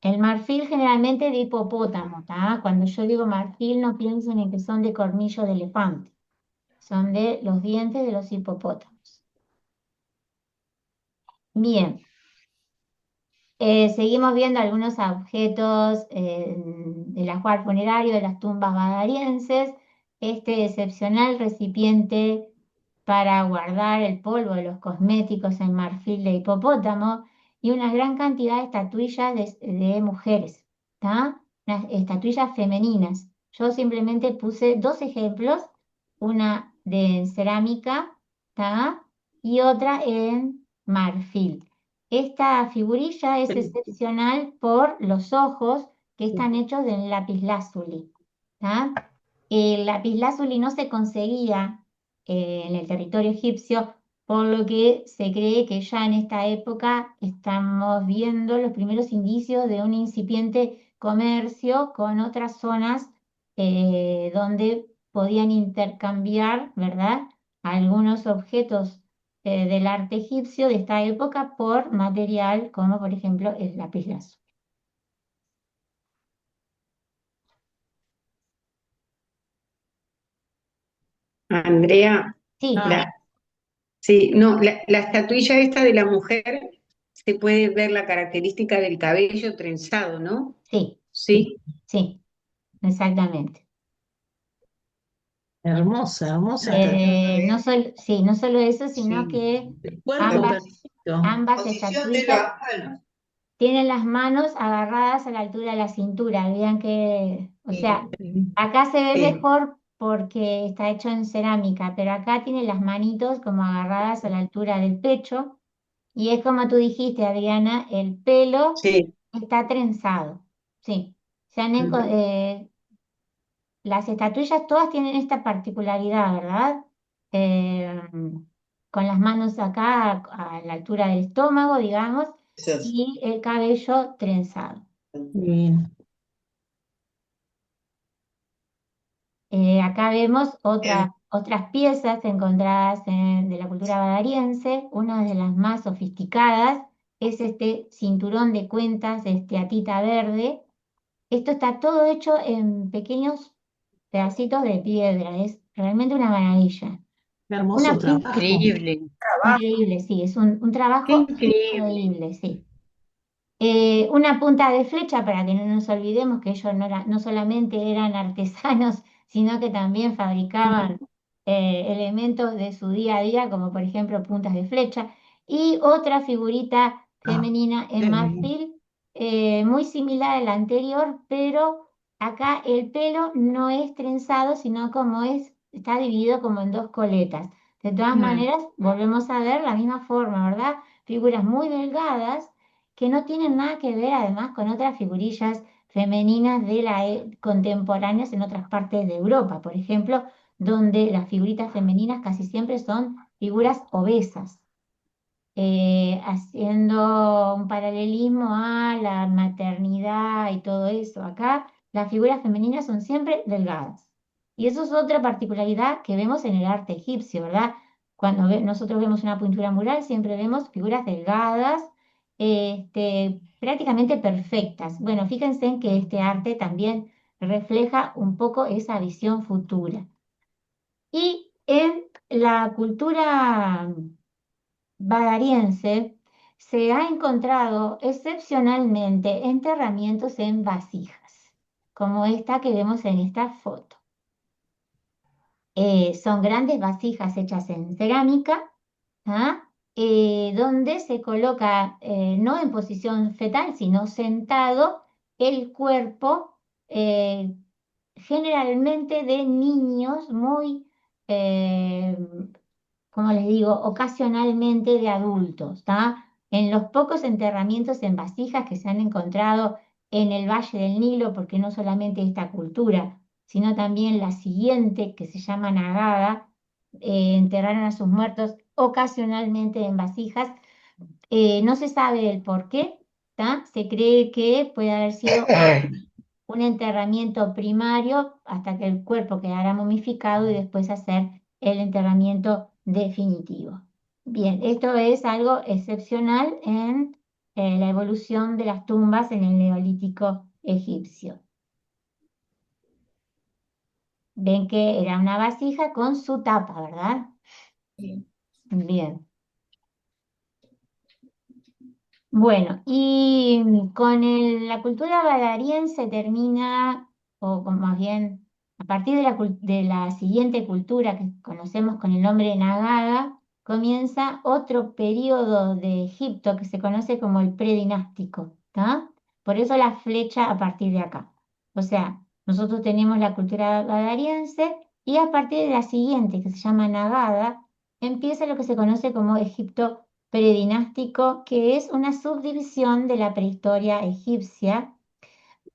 El marfil generalmente de hipopótamo, ¿tá? Cuando yo digo marfil no piensen en que son de cornillo de elefante, son de los dientes de los hipopótamos. Bien. Seguimos viendo algunos objetos del ajuar funerario de las tumbas badarienses. Este excepcional recipiente para guardar el polvo de los cosméticos en marfil de hipopótamo y una gran cantidad de estatuillas de mujeres, ¿tá? Unas estatuillas femeninas. Yo simplemente puse dos ejemplos, una de cerámica, ¿tá? Y otra en marfil. Esta figurilla es excepcional por los ojos que están hechos de lapislázuli, ¿tá? El lapislázuli no se conseguía en el territorio egipcio, por lo que se cree que ya en esta época estamos viendo los primeros indicios de un incipiente comercio con otras zonas donde podían intercambiar, ¿verdad? Algunos objetos del arte egipcio de esta época por material como por ejemplo el lapislázuli. Andrea, Sí, la, sí, no, la estatuilla esta de la mujer, se puede ver la característica del cabello trenzado, ¿no? sí, Sí. sí, exactamente. Hermosa, hermosa esta. No sí, no solo eso, sino Sí. que El cuerpo ambas, perfecto. ambas Posición de estatuillas las manos. tienen las manos agarradas a la altura de la cintura. Vean que, o sea, acá se ve Sí. mejor porque está hecho en cerámica, pero acá tiene las manitos como agarradas a la altura del pecho. Y es como tú dijiste, Adriana, el pelo Sí. está trenzado. Sí. Las estatuillas todas tienen esta particularidad, ¿verdad? Eh, con las manos acá a la altura del estómago, digamos, Esas. y el cabello trenzado. Bien. Acá vemos otras piezas encontradas de la cultura badariense. Una de las más sofisticadas es este cinturón de cuentas de esteatita verde. Esto está todo hecho en pequeños pedacitos de piedra. Es realmente una maravilla. Qué hermoso Una trabajo. Increíble, increíble, sí, es un qué trabajo increíble. increíble, sí. Una punta de flecha para que no nos olvidemos que ellos no solamente eran artesanos, sino que también fabricaban elementos de su día a día, como por ejemplo puntas de flecha, y otra figurita femenina en Qué bien. marfil, muy similar a la anterior, pero acá el pelo no es trenzado, sino como está dividido como en dos coletas. De todas maneras, volvemos a ver la misma forma, ¿verdad? Figuras muy delgadas que no tienen nada que ver además con otras figurillas femeninas de contemporáneas en otras partes de Europa, por ejemplo, donde las figuritas femeninas casi siempre son figuras obesas, haciendo un paralelismo a la maternidad y todo eso. Acá las figuras femeninas son siempre delgadas. Y eso es otra particularidad que vemos en el arte egipcio, ¿verdad? Cuando nosotros vemos una pintura mural, siempre vemos figuras delgadas, prácticamente perfectas. Bueno, fíjense en que este arte también refleja un poco esa visión futura. Y en la cultura badariense se ha encontrado excepcionalmente enterramientos en vasijas, como esta que vemos en esta foto. Son grandes vasijas hechas en cerámica, ¿ah? donde se coloca no en posición fetal, sino sentado el cuerpo, generalmente de niños muy, eh, como les digo, ocasionalmente de adultos, ¿está? En los pocos enterramientos en vasijas que se han encontrado en el Valle del Nilo, porque no solamente esta cultura, sino también la siguiente, que se llama Nagada, enterraron a sus muertos ocasionalmente en vasijas. No se sabe el por qué, ¿tá? Se cree que puede haber sido un enterramiento primario hasta que el cuerpo quedara momificado y después hacer el enterramiento definitivo. Bien, esto es algo excepcional en la evolución de las tumbas en el Neolítico egipcio. Ven que era una vasija con su tapa, ¿verdad? Sí. Bien. Bueno, y con la cultura badariense termina, más bien, a partir de la siguiente cultura que conocemos con el nombre de Nagada, comienza otro periodo de Egipto que se conoce como el predinástico, ¿tá? Por eso la flecha a partir de acá. O sea, nosotros tenemos la cultura badariense y a partir de la siguiente, que se llama Nagada, empieza lo que se conoce como Egipto predinástico, que es una subdivisión de la prehistoria egipcia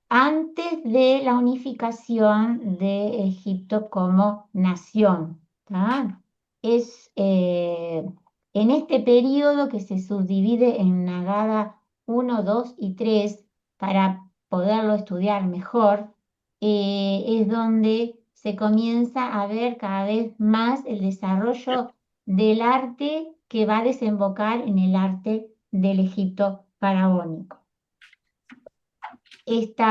antes de la unificación de Egipto como nación, ¿tá? Es en este periodo que se subdivide en Nagada 1, 2 y 3 para poderlo estudiar mejor, es donde se comienza a ver cada vez más el desarrollo del arte que va a desembocar en el arte del Egipto faraónico. Este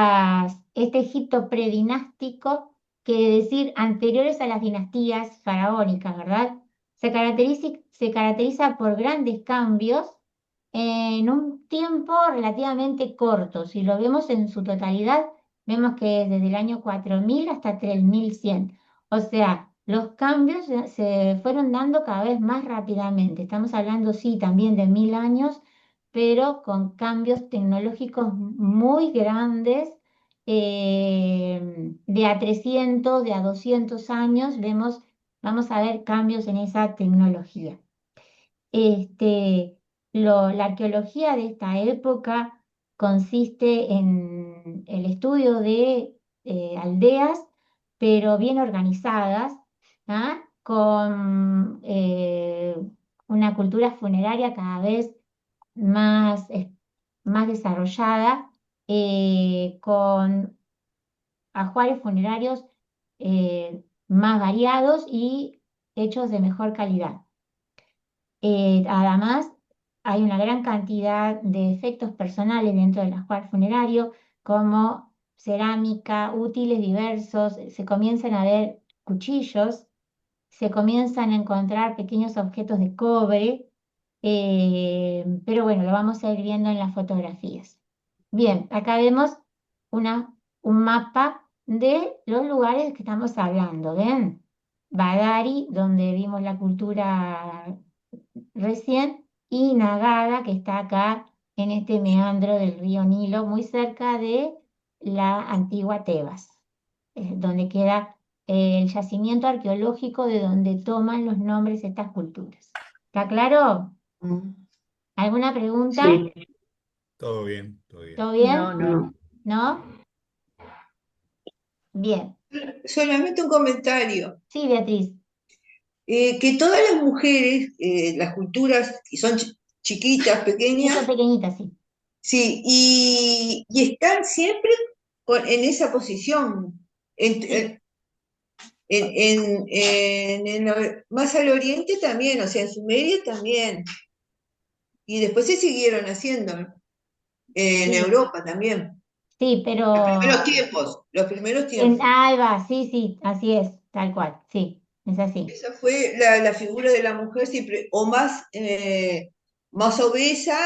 Egipto predinástico, quiere decir anteriores a las dinastías faraónicas, ¿verdad? Se caracteriza por grandes cambios en un tiempo relativamente corto. Si lo vemos en su totalidad, vemos que es desde el año 4000 hasta 3100. O sea, los cambios se fueron dando cada vez más rápidamente. Estamos hablando, sí, también de 1000 años, pero con cambios tecnológicos muy grandes. De a 300, de a 200 años, vamos a ver cambios en esa tecnología. La arqueología de esta época consiste en el estudio de aldeas, pero bien organizadas, ¿ah? Con una cultura funeraria cada vez más desarrollada, con ajuares funerarios más variados y hechos de mejor calidad. Además, hay una gran cantidad de efectos personales dentro del ajuar funerario, como cerámica, útiles diversos, se comienzan a ver cuchillos, se comienzan a encontrar pequeños objetos de cobre, pero bueno, lo vamos a ir viendo en las fotografías. Bien, acá vemos un mapa de los lugares que estamos hablando, ¿ven? Badari, donde vimos la cultura recién, y Nagada, que está acá en este meandro del río Nilo, muy cerca de la antigua Tebas, donde queda el yacimiento arqueológico de donde toman los nombres estas culturas. ¿Está claro? ¿Alguna pregunta? Sí, Todo bien, todo bien. ¿Todo bien? No, no. ¿No? Bien. Solamente un comentario. Sí, Beatriz. Que todas las mujeres, las culturas que son chiquitas, Esa pequeñas, pequeñita, sí. sí, y están siempre en esa posición, más al oriente también, o sea, en Sumeria también, y después se siguieron haciendo, ¿no? En Sí, Europa también. sí, pero Los primeros tiempos. ahí va, sí, sí, así es, tal cual, sí, es así. Esa fue la figura de la mujer siempre, o más obesa,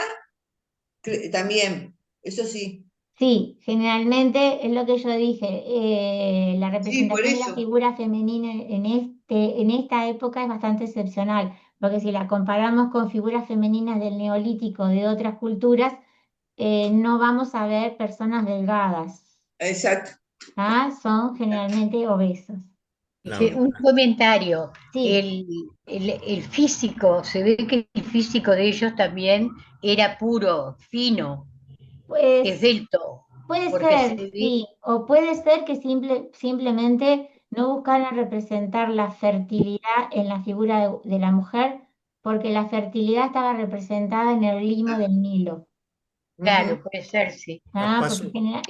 también, eso sí. Sí, generalmente es lo que yo dije, la Sí, por representación de la eso. figura femenina en esta época es bastante excepcional. porque si la comparamos con figuras femeninas del Neolítico de otras culturas, no vamos a ver personas delgadas, Exacto. son generalmente obesos. Un comentario. Sí, El físico, se ve que el físico de ellos también era puro, fino, pues esbelto, puede porque se ser, ve, sí, o puede ser que simplemente no buscaran representar la fertilidad en la figura de la mujer, porque la fertilidad estaba representada en el limo del Nilo, Ujú. claro, puede ser, sí. Capaz, porque genera-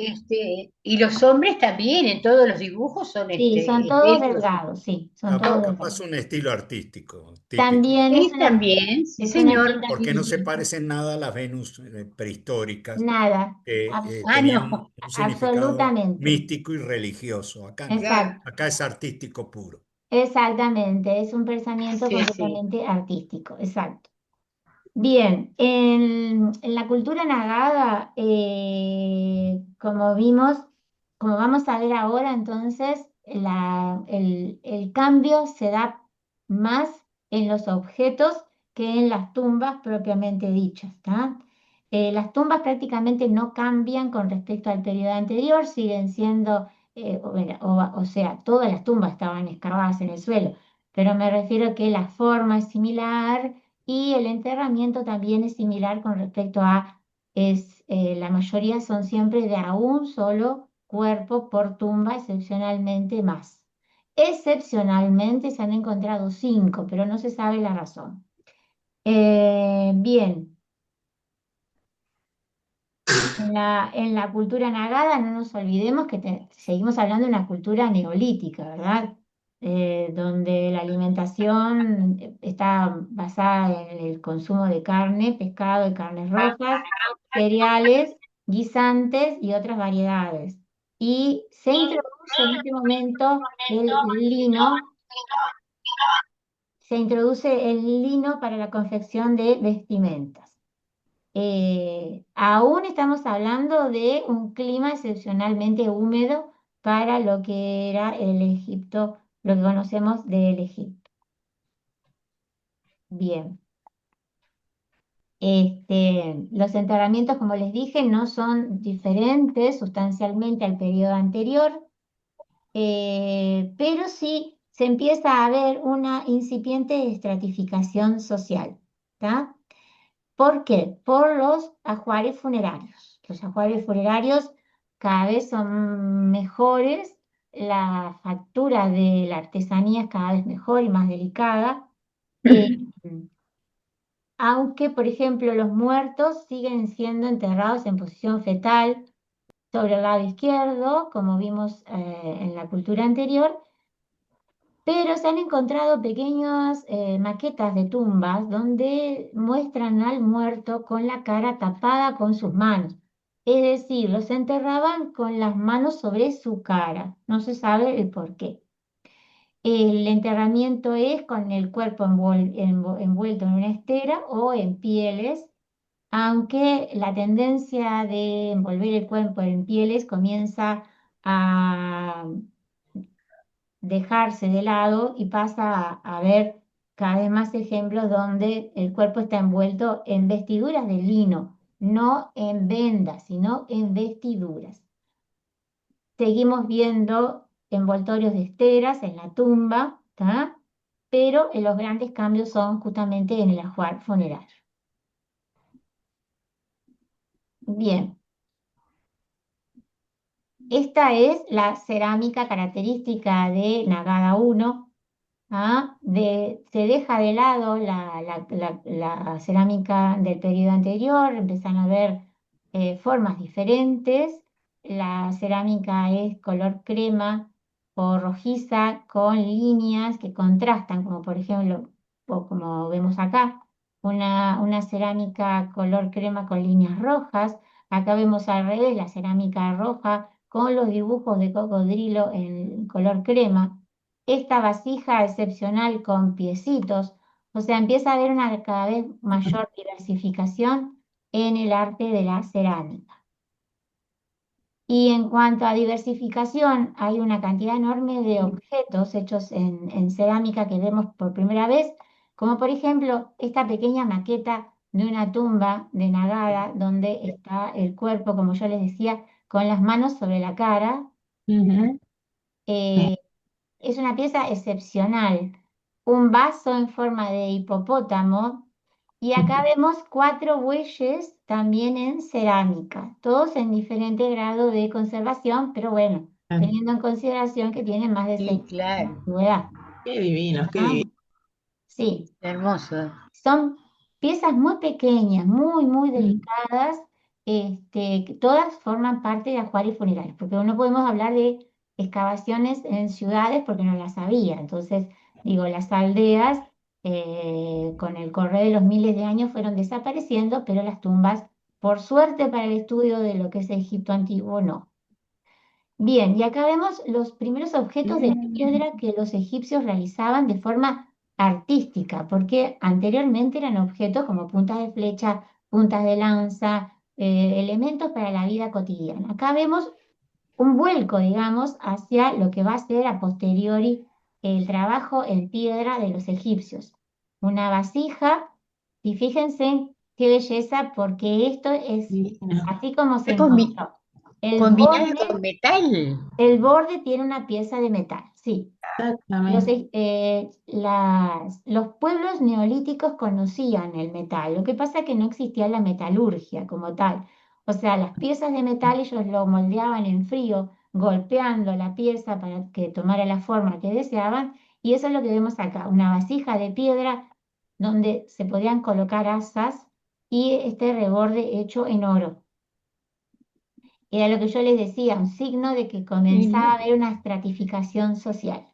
Y los hombres también, en todos los dibujos son sí, son todos esbeltos. delgados, sí, son todos capaz delgados. un estilo artístico, típico. También Sí, también, sí, es un señor. estilo Porque no se artístico. parecen nada a las Venus prehistóricas, Nada, que Ah, tenían no. un significado absolutamente, místico y religioso. Acá no. Claro. exacto. Acá es artístico puro. Exactamente, es un pensamiento Sí, sí. completamente artístico, exacto. Bien, en la cultura nagada, como vimos, como vamos a ver ahora, entonces el cambio se da más en los objetos que en las tumbas propiamente dichas, ¿tá? Las tumbas prácticamente no cambian con respecto al periodo anterior, siguen siendo, o sea, todas las tumbas estaban excavadas en el suelo, pero me refiero que la forma es similar y el enterramiento también es similar con respecto a, la mayoría son siempre de a un solo cuerpo por tumba, excepcionalmente más. Excepcionalmente se han encontrado 5, pero no se sabe la razón. Bien, en la cultura nagada no nos olvidemos que seguimos hablando de una cultura neolítica, ¿verdad? Donde la alimentación está basada en el consumo de carne, pescado y carnes rojas, cereales, guisantes y otras variedades. Y se introduce en este momento se introduce el lino para la confección de vestimentas. Aún estamos hablando de un clima excepcionalmente húmedo para lo que era el Egipto, lo que conocemos del Egipto. Bien. Los enterramientos, como les dije, no son diferentes sustancialmente al periodo anterior, pero sí se empieza a ver una incipiente estratificación social. ¿Tá? ¿Por qué? Por los ajuares funerarios. Los ajuares funerarios cada vez son mejores, la factura de la artesanía es cada vez mejor y más delicada, eh, aunque, por ejemplo, los muertos siguen siendo enterrados en posición fetal sobre el lado izquierdo, como vimos en la cultura anterior, pero se han encontrado pequeñas maquetas de tumbas donde muestran al muerto con la cara tapada con sus manos. Es decir, los enterraban con las manos sobre su cara. No se sabe el por qué. El enterramiento es con el cuerpo envuelto en una estera o en pieles, aunque la tendencia de envolver el cuerpo en pieles comienza a dejarse de lado y pasa a ver cada vez más ejemplos donde el cuerpo está envuelto en vestiduras de lino, no en vendas, sino en vestiduras. Seguimos viendo envoltorios de esteras en la tumba, ¿tá? Pero los grandes cambios son justamente en el ajuar funerario. Bien, esta es la cerámica característica de Nagada 1. Se deja de lado la cerámica del periodo anterior, empiezan a ver formas diferentes. La cerámica es color crema o rojiza con líneas que contrastan, como por ejemplo, o como vemos acá, una cerámica color crema con líneas rojas. Acá vemos al revés la cerámica roja con los dibujos de cocodrilo en color crema, esta vasija excepcional con piecitos, o sea, empieza a haber una cada vez mayor diversificación en el arte de la cerámica. Y en cuanto a diversificación, hay una cantidad enorme de objetos hechos en cerámica que vemos por primera vez, como por ejemplo esta pequeña maqueta de una tumba de Nagara, donde está el cuerpo, como yo les decía, con las manos sobre la cara. Ujú. Eh, es una pieza excepcional. Un vaso en forma de hipopótamo. Y acá vemos 4 bueyes también en cerámica, todos en diferente grado de conservación, pero bueno, teniendo en consideración que tienen más de Sí, 6 años de claro, antigüedad. Qué divinos, qué ¿Ah? divinos. Sí, hermoso. son piezas muy pequeñas, muy delicadas, que todas forman parte de ajuares funerarios, porque no podemos hablar de excavaciones en ciudades porque no las había. Entonces, digo, las aldeas con el correr de los miles de años fueron desapareciendo, pero las tumbas, por suerte para el estudio de lo que es Egipto antiguo, no. Bien, y acá vemos los primeros objetos de piedra que los egipcios realizaban de forma artística, porque anteriormente eran objetos como puntas de flecha, puntas de lanza, elementos para la vida cotidiana. Acá vemos un vuelco, digamos, hacia lo que va a ser a posteriori el trabajo en piedra de los egipcios. Una vasija, y fíjense qué belleza, porque esto es Divino. así como se Está encontró. El combinada borde con metal. el borde tiene una pieza de metal, sí. Exactamente. Los pueblos neolíticos conocían el metal, lo que pasa es que no existía la metalurgia como tal. O sea, las piezas de metal ellos lo moldeaban en frío, golpeando la pieza para que tomara la forma que deseaban, y eso es lo que vemos acá, una vasija de piedra donde se podían colocar asas y este reborde hecho en oro. Era lo que yo les decía, un signo de que comenzaba a haber una estratificación social.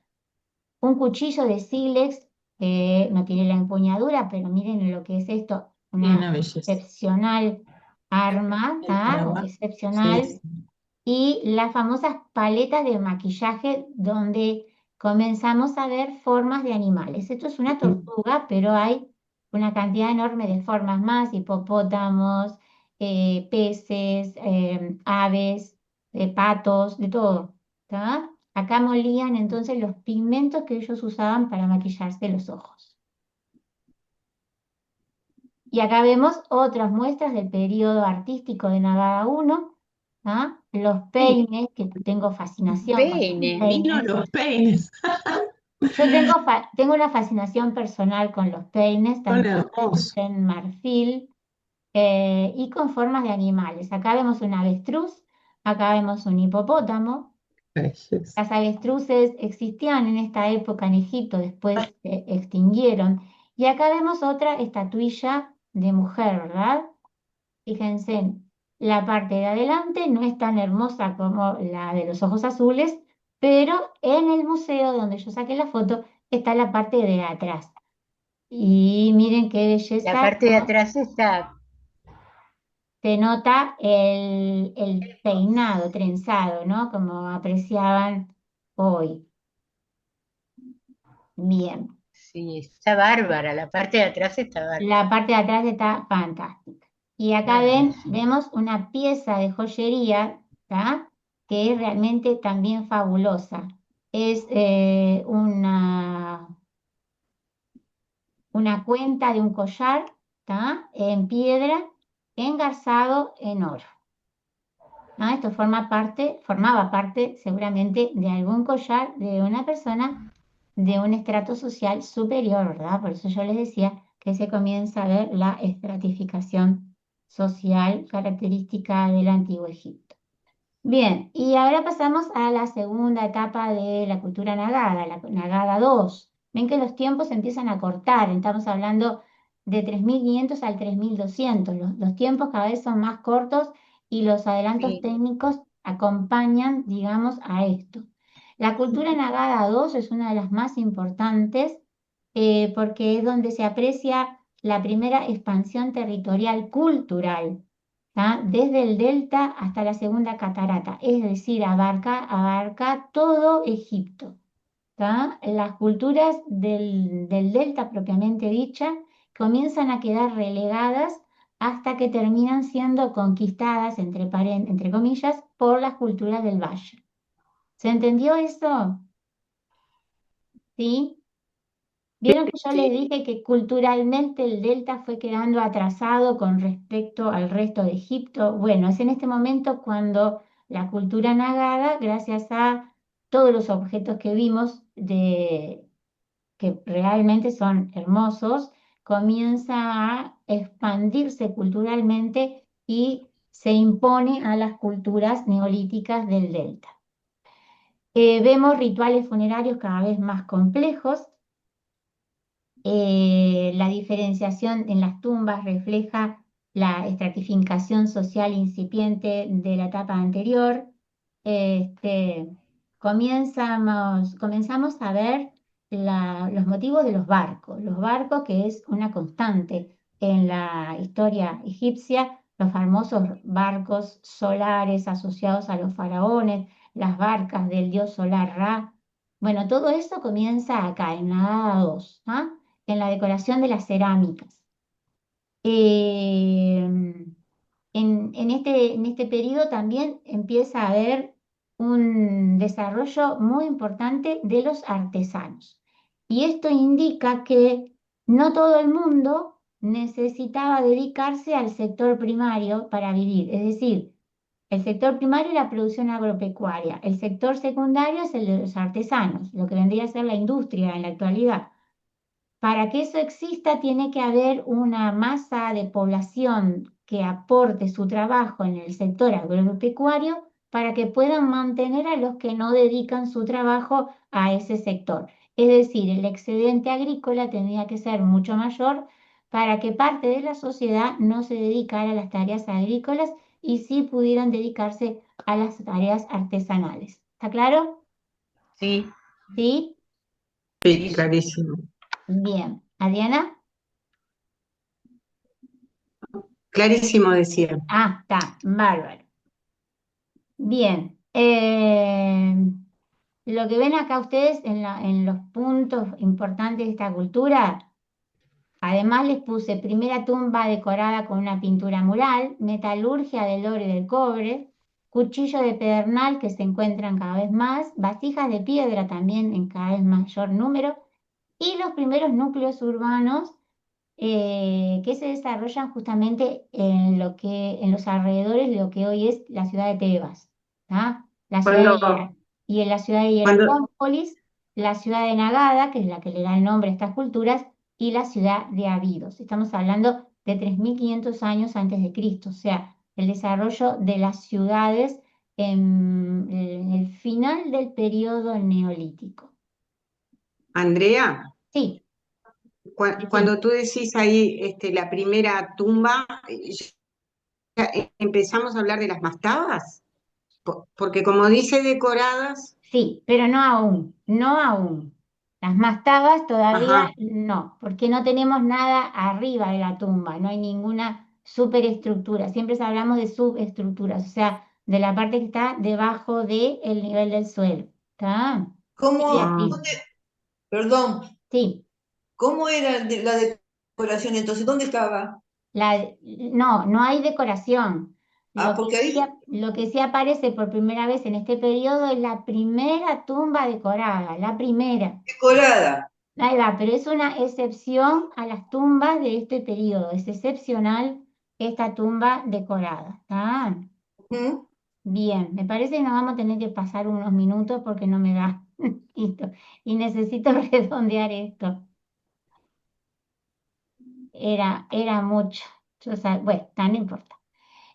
Un cuchillo de sílex, no tiene la empuñadura, pero miren lo que es esto, Sí, una una belleza. excepcional arma, El paraguas. excepcional, Sí, sí. y las famosas paletas de maquillaje donde comenzamos a ver formas de animales. Esto es una tortuga, pero hay una cantidad enorme de formas más, hipopótamos, peces, aves, patos, de todo. ¿Tá? Acá molían entonces los pigmentos que ellos usaban para maquillarse los ojos. Y acá vemos otras muestras del periodo artístico de Navarra I, ¿ah? Los peines, que tengo fascinación con los Peine. Vino peines. los peines. Yo tengo una fascinación personal con los peines, Son tanto hermosos. en marfil y con formas de animales. Acá vemos un avestruz, acá vemos un hipopótamo. Belleza. Las avestruces existían en esta época en Egipto, después se extinguieron. Y acá vemos otra estatuilla de mujer, ¿verdad? Fíjense, la parte de adelante no es tan hermosa como la de los ojos azules, pero en el museo donde yo saqué la foto está la parte de atrás. Y miren qué La belleza, parte de atrás está. se nota el peinado trenzado, ¿no? Como apreciaban hoy. Bien. Sí, está bárbara. La parte de atrás está bárbara. La parte de atrás está fantástica. Y acá vemos una pieza de joyería, ¿tá? Que es realmente también fabulosa. Es una cuenta de un collar, ¿tá? En piedra, engarzado en oro. ¿Ah? Esto formaba parte seguramente de algún collar de una persona de un estrato social superior, ¿verdad? Por eso yo les decía que se comienza a ver la estratificación social característica del Antiguo Egipto. Bien, y ahora pasamos a la segunda etapa de la cultura nagada, la nagada 2. Ven que los tiempos se empiezan a cortar, estamos hablando de 3500 al 3200. Los tiempos cada vez son más cortos y los adelantos Sí. técnicos acompañan, digamos, a esto. La cultura nagada 2 es una de las más importantes porque es donde se aprecia la primera expansión territorial cultural, ¿tá? Desde el delta hasta la segunda catarata, es decir, abarca todo Egipto, ¿tá? Las culturas del delta propiamente dicha comienzan a quedar relegadas hasta que terminan siendo conquistadas, entre comillas, por las culturas del valle. ¿Se entendió eso? ¿Sí? Vieron que yo les Sí, dije que culturalmente el delta fue quedando atrasado con respecto al resto de Egipto. Bueno, es en este momento cuando la cultura nagada, gracias a todos los objetos que vimos, que realmente son hermosos, comienza a expandirse culturalmente y se impone a las culturas neolíticas del delta. Vemos rituales funerarios cada vez más complejos. La diferenciación en las tumbas refleja la estratificación social incipiente de la etapa anterior. Este, comenzamos a ver los motivos de los barcos que es una constante en la historia egipcia, los famosos barcos solares asociados a los faraones, las barcas del dios solar Ra. Bueno, todo eso comienza acá, en la 2, ¿ah? En la decoración de las cerámicas. Eh, en este periodo también empieza a haber un desarrollo muy importante de los artesanos. Y esto indica que no todo el mundo necesitaba dedicarse al sector primario para vivir. Es decir, el sector primario es la producción agropecuaria, el sector secundario es el de los artesanos, lo que vendría a ser la industria en la actualidad. Para que eso exista, tiene que haber una masa de población que aporte su trabajo en el sector agropecuario para que puedan mantener a los que no dedican su trabajo a ese sector. Es decir, el excedente agrícola tendría que ser mucho mayor para que parte de la sociedad no se dedicara a las tareas agrícolas y sí pudieran dedicarse a las tareas artesanales. ¿Está claro? Sí, ¿Sí? sí, clarísimo. Bien. ¿Adriana? Clarísimo, decía. Ah, está, bárbaro. Bien. Lo que ven acá ustedes en los puntos importantes de esta cultura, además les puse primera tumba decorada con una pintura mural, metalurgia del oro y del cobre, cuchillo de pedernal que se encuentran cada vez más, vasijas de piedra también en cada vez mayor número, y los primeros núcleos urbanos que se desarrollan justamente en los alrededores de lo que hoy es la ciudad de Tebas, ¿tá? La ciudad Cuando, y en la ciudad de cuando, Hieracómpolis, la ciudad de Nagada, que es la que le da el nombre a estas culturas, y la ciudad de Abidos. Estamos hablando de 3.500 años antes de Cristo, o sea, el desarrollo de las ciudades en el final del periodo neolítico. Andrea, Sí, sí. cuando tú decís ahí la primera tumba, ya empezamos a hablar de las mastabas, porque como dice decoradas, Sí, pero no aún, no aún. Las mastabas todavía ajá, no, porque no tenemos nada arriba de la tumba, no hay ninguna superestructura. Siempre hablamos de subestructuras, o sea, de la parte que está debajo del nivel del suelo. ¿Está? Sería ¿Cómo, así. ah, dónde, perdón, Sí, cómo era la decoración entonces? ¿Dónde estaba? no hay decoración. Ah, porque ahí, Lo que sí aparece por primera vez en este periodo es la primera tumba decorada, la primera. decorada. Ahí va, pero es una excepción a las tumbas de este periodo. Es excepcional esta tumba decorada. ¿Está? Ujú. Bien, me parece que nos vamos a tener que pasar unos minutos porque no me da. Listo. Y necesito redondear esto. Era mucho. Bueno, no importa.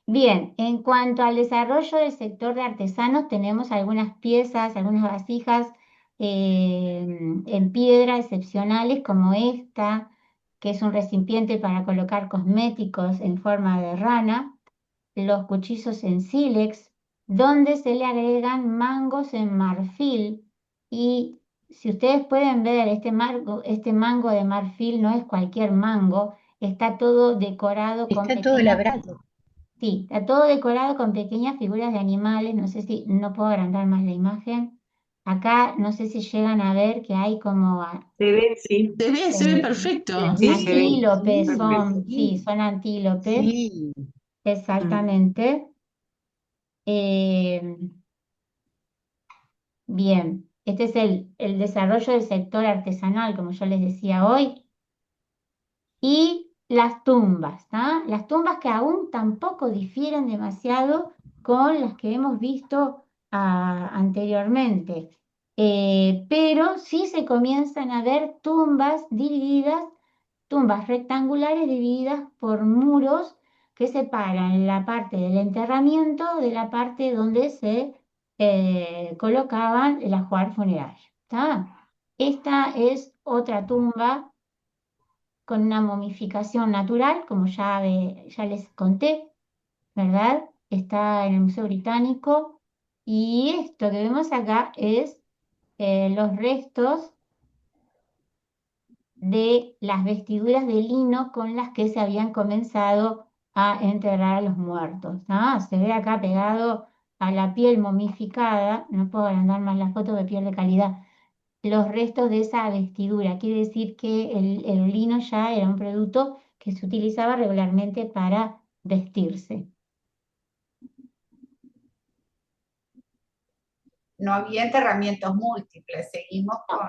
Bien, en cuanto al desarrollo del sector de artesanos, tenemos algunas piezas, algunas vasijas en piedra excepcionales como esta, que es un recipiente para colocar cosméticos en forma de rana, los cuchillos en sílex, donde se le agregan mangos en marfil. Y si ustedes pueden ver, este mango de marfil no es cualquier mango, está todo decorado con está todo pequeñas. labrado. Sí, está todo decorado con pequeñas figuras de animales. No sé si, no puedo agrandar más la imagen. Acá no sé si llegan a ver que hay como se ve, sí, Se ve eh, perfecto. sí, se ve, antílopes, perfecto. sí, son antílopes, Sí, Mm. exactamente. Eh, bien. Este es el desarrollo del sector artesanal, como yo les decía hoy, y las tumbas, ¿tá? Las tumbas que aún tampoco difieren demasiado con las que hemos visto anteriormente. Pero sí se comienzan a ver tumbas divididas, tumbas rectangulares divididas por muros que separan la parte del enterramiento de la parte donde se colocaban el ajuar funerario, ¿tá? Esta es otra tumba con una momificación natural, como ya les conté, ¿verdad? Está en el Museo Británico. Y esto que vemos acá es los restos de las vestiduras de lino con las que se habían comenzado a enterrar a los muertos. ¿Ah? Se ve acá pegado a la piel momificada, no puedo agrandar más la foto de piel de calidad, los restos de esa vestidura. Quiere decir que el lino ya era un producto que se utilizaba regularmente para vestirse. No había enterramientos múltiples, seguimos con...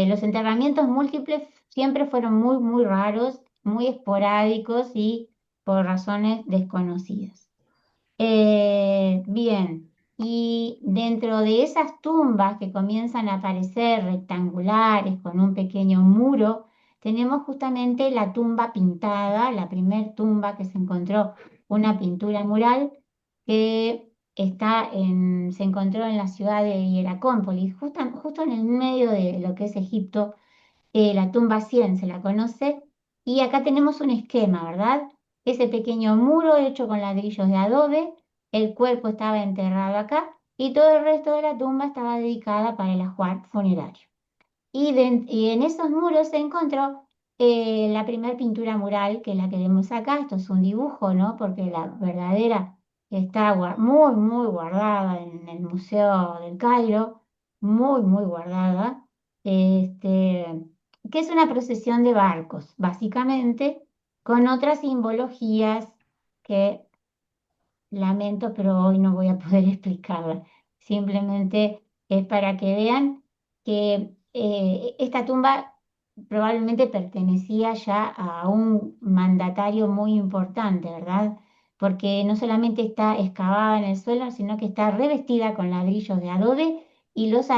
Los enterramientos múltiples siempre fueron muy, muy raros, muy esporádicos y por razones desconocidas. Bien, y dentro de esas tumbas que comienzan a aparecer rectangulares con un pequeño muro, tenemos justamente la tumba pintada, la primer tumba que se encontró una pintura mural que se encontró en la ciudad de Hieracómpolis, justo en el medio de lo que es Egipto, la tumba 100 se la conoce, y acá tenemos un esquema, ¿verdad? Ese pequeño muro hecho con ladrillos de adobe, el cuerpo estaba enterrado acá y todo el resto de la tumba estaba dedicada para el ajuar funerario. Y en esos muros se encontró la primera pintura mural, que es la que vemos acá. Esto es un dibujo, ¿no? Porque la verdadera está muy, muy guardada en el Museo del Cairo, muy, muy guardada, que es una procesión de barcos, básicamente, con otras simbologías que lamento, pero hoy no voy a poder explicarla. Simplemente es para que vean que esta tumba probablemente pertenecía ya a un mandatario muy importante, ¿verdad? Porque no solamente está excavada en el suelo, sino que está revestida con ladrillos de adobe, y los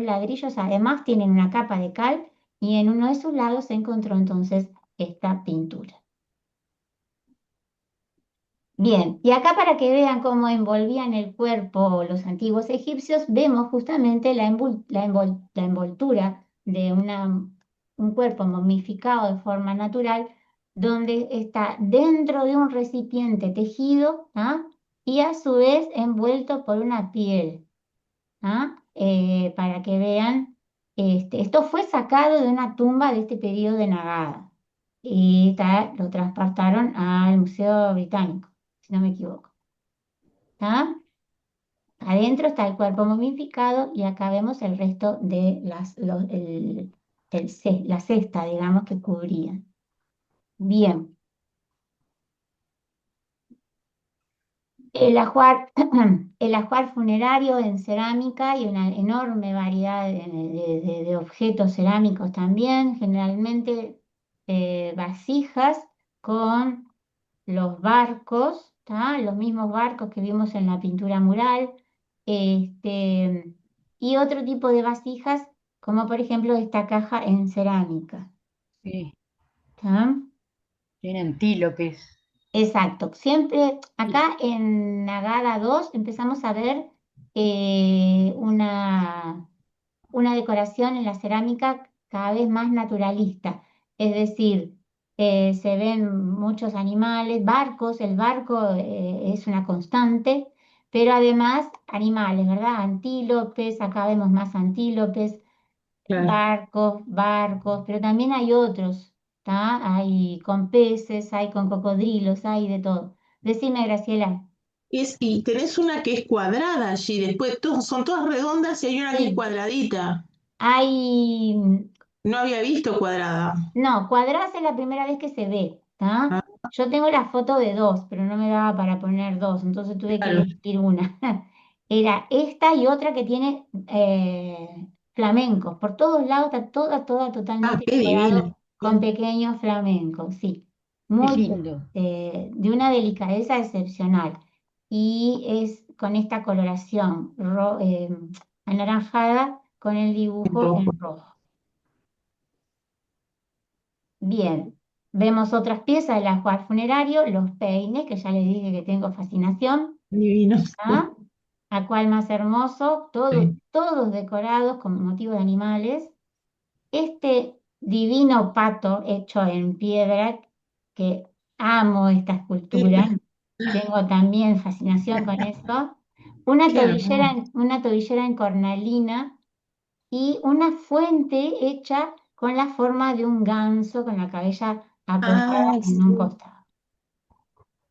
ladrillos además tienen una capa de cal, y en uno de sus lados se encontró entonces esta pintura. Bien, y acá para que vean cómo envolvían el cuerpo los antiguos egipcios, vemos justamente la envoltura de un cuerpo momificado de forma natural, donde está dentro de un recipiente tejido, ¿ah? Y a su vez envuelto por una piel, ¿ah? Para que vean, esto fue sacado de una tumba de este periodo de Nagada y lo transportaron al Museo Británico, si no me equivoco. ¿Está? Adentro está el cuerpo momificado y acá vemos el resto de la cesta, digamos, que cubrían. Bien, el ajuar, el ajuar funerario en cerámica y una enorme variedad de objetos cerámicos también, generalmente vasijas con los barcos, ¿tá? Los mismos barcos que vimos en la pintura mural, y otro tipo de vasijas, como por ejemplo esta caja en cerámica. Sí, ¿Tá? eran antílopes. Exacto. Siempre acá en Nagada 2 empezamos a ver una decoración en la cerámica cada vez más naturalista. Es decir, se ven muchos animales, barcos, el barco es una constante, pero además animales, ¿verdad? Antílopes, acá vemos más antílopes, Claro. barcos, pero también hay otros, ¿tá? Hay con peces, hay con cocodrilos, hay de todo. Decime, Graciela. Y tenés una que es cuadrada allí, después son todas redondas y hay una que es Sí, cuadradita. hay. No había visto cuadrada. No, cuadradas es la primera vez que se ve, ¿tá? Ah, Yo tengo la foto de dos, pero no me daba para poner dos, entonces tuve que claro. elegir una. Era esta y otra que tiene flamencos, por todos lados está toda Ah, totalmente qué decorado divino. con pequeños flamencos, sí, Qué muy lindo. de una delicadeza excepcional. Y es con esta coloración anaranjada con el dibujo Rojo. en rojo. Bien, vemos otras piezas del ajuar funerario, los peines, que ya les dije que tengo fascinación. Divino. ¿Ah? ¿A cuál más hermoso? Sí. Todos decorados con motivos de animales. Este divino pato hecho en piedra, que amo esta escultura, tengo también fascinación con eso. Qué hermoso. Una tobillera en cornalina y una fuente hecha con la forma de un ganso con la cabeza apoyada Ah, en un sí. costado.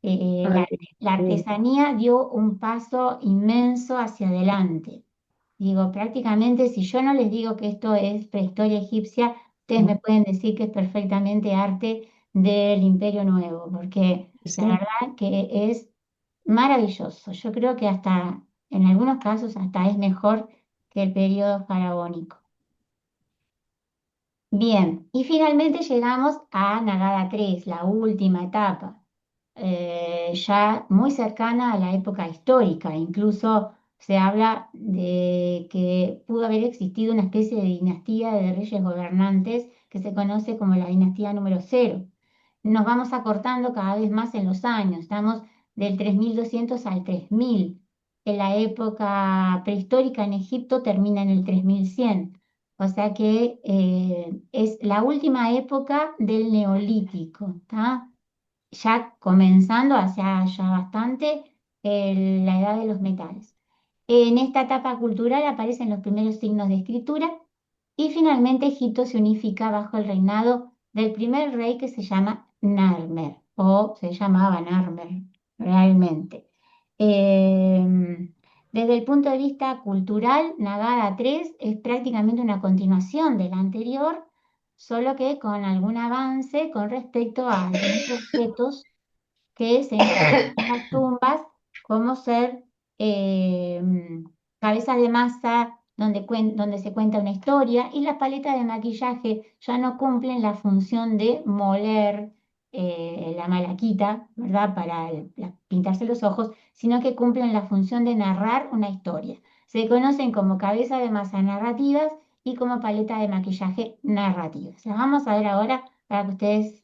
Eh, Ay, la, la sí. artesanía dio un paso inmenso hacia adelante. Digo, prácticamente si yo no les digo que esto es prehistoria egipcia, ustedes me pueden decir que es perfectamente arte del Imperio Nuevo, porque la Sí. verdad que es maravilloso. Yo creo que hasta, en algunos casos, hasta es mejor que el periodo faraónico. Bien, y finalmente llegamos a Nagada 3, la última etapa, ya muy cercana a la época histórica. Incluso se habla de que pudo haber existido una especie de dinastía de reyes gobernantes que se conoce como la dinastía número cero. Nos vamos acortando cada vez más en los años, estamos del 3200 al 3000. En la época prehistórica en Egipto termina en el 3100. O sea que es la última época del Neolítico, ¿tá? Ya comenzando hacia ya bastante la edad de los metales. En esta etapa cultural aparecen los primeros signos de escritura y finalmente Egipto se unifica bajo el reinado del primer rey que se llama Narmer, o se llamaba Narmer realmente. Desde el punto de vista cultural, Nagada 3 es prácticamente una continuación de la anterior, solo que con algún avance con respecto a algunos objetos que se encuentran en las tumbas, como ser eh, cabezas de masa donde se cuenta una historia, y las paletas de maquillaje ya no cumplen la función de moler la malaquita, ¿verdad? Para pintarse los ojos, sino que cumplen la función de narrar una historia. Se conocen como cabeza de masa narrativas y como paleta de maquillaje narrativas. Las vamos a ver ahora para que ustedes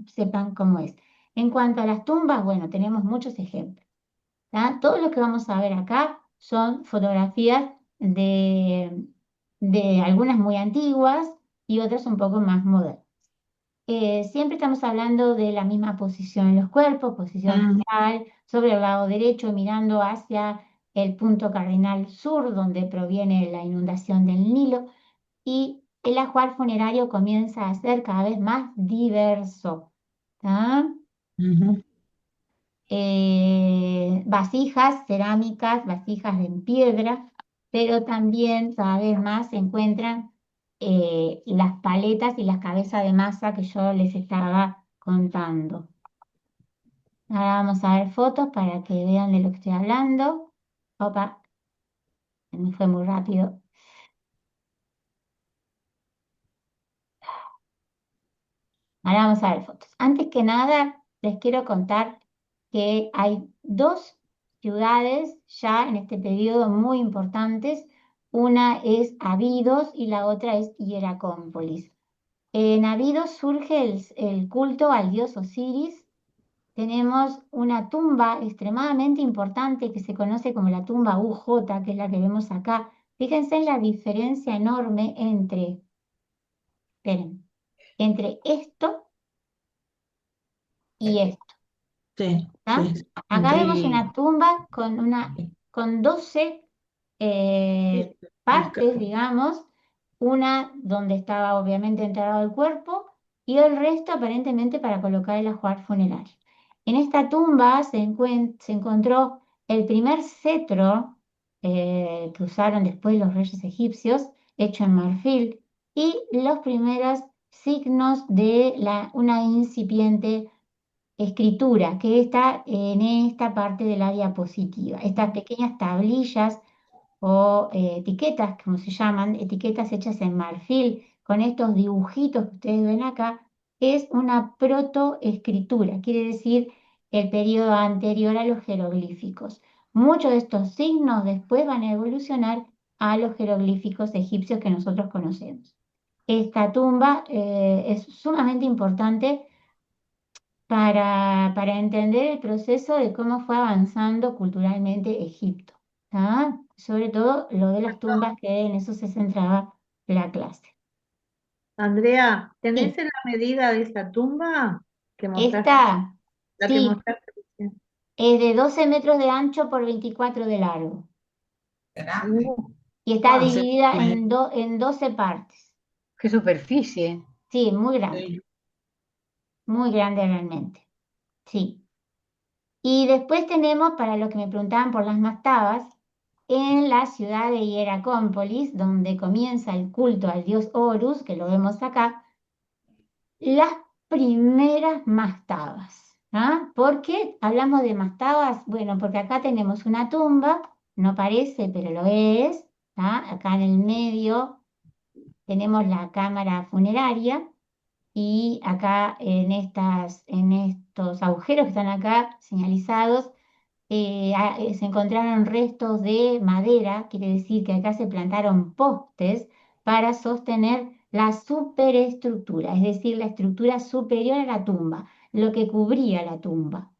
sepan cómo es. En cuanto a las tumbas, bueno, tenemos muchos ejemplos. ¿Tá? Todo lo que vamos a ver acá son fotografías de algunas muy antiguas y otras un poco más modernas. Siempre estamos hablando de la misma posición en los cuerpos, posición Mm, fetal, sobre el lado derecho, mirando hacia el punto cardinal sur, donde proviene la inundación del Nilo, y el ajuar funerario comienza a ser cada vez más diverso. ¿Tá? ujú. Vasijas cerámicas, vasijas en piedra, pero también cada vez más se encuentran las paletas y las cabezas de masa que yo les estaba contando. Ahora vamos a ver fotos para que vean de lo que estoy hablando. Opa, se me fue muy rápido. Ahora vamos a ver fotos. Antes que nada, les quiero contar que hay dos ciudades ya en este periodo muy importantes. Una es Abidos y la otra es Hieracómpolis. En Abidos surge el culto al dios Osiris. Tenemos una tumba extremadamente importante que se conoce como la tumba UJ, que es la que vemos acá. Fíjense en la diferencia enorme esperen, entre esto y esto. Sí, ¿Ah? sí. Acá vemos Sí. una tumba con 12 partes, digamos, una donde estaba obviamente enterrado el cuerpo y el resto aparentemente para colocar el ajuar funerario. En esta tumba se encontró el primer cetro que usaron después los reyes egipcios, hecho en marfil, y los primeros signos de una incipiente escritura que está en esta parte de la diapositiva. Estas pequeñas tablillas o etiquetas, como se llaman, etiquetas hechas en marfil, con estos dibujitos que ustedes ven acá, es una protoescritura, quiere decir el periodo anterior a los jeroglíficos. Muchos de estos signos después van a evolucionar a los jeroglíficos egipcios que nosotros conocemos. Esta tumba es sumamente importante para entender el proceso de cómo fue avanzando culturalmente Egipto. ¿Tá? Sobre todo lo de las tumbas, que en eso se centraba la clase. Andrea, ¿tenés Sí, la medida de esa tumba que mostraste, esta, la que sí, mostraste recién? es de 12 metros de ancho por 24 de largo Grande. y está Ah, se dividida come. en 12 partes. Qué superficie. Sí, muy grande realmente. Sí. Y después tenemos, para los que me preguntaban por las mastabas, en la ciudad de Hieracómpolis, donde comienza el culto al dios Horus, que lo vemos acá, las primeras mastabas. ¿Ah? ¿Por qué hablamos de mastabas? Bueno, porque acá tenemos una tumba, no parece, pero lo es. ¿Ah? Acá en el medio tenemos la cámara funeraria y acá en estos agujeros que están acá señalizados se encontraron restos de madera, quiere decir que acá se plantaron postes para sostener la superestructura, es decir, la estructura superior a la tumba, lo que cubría la tumba.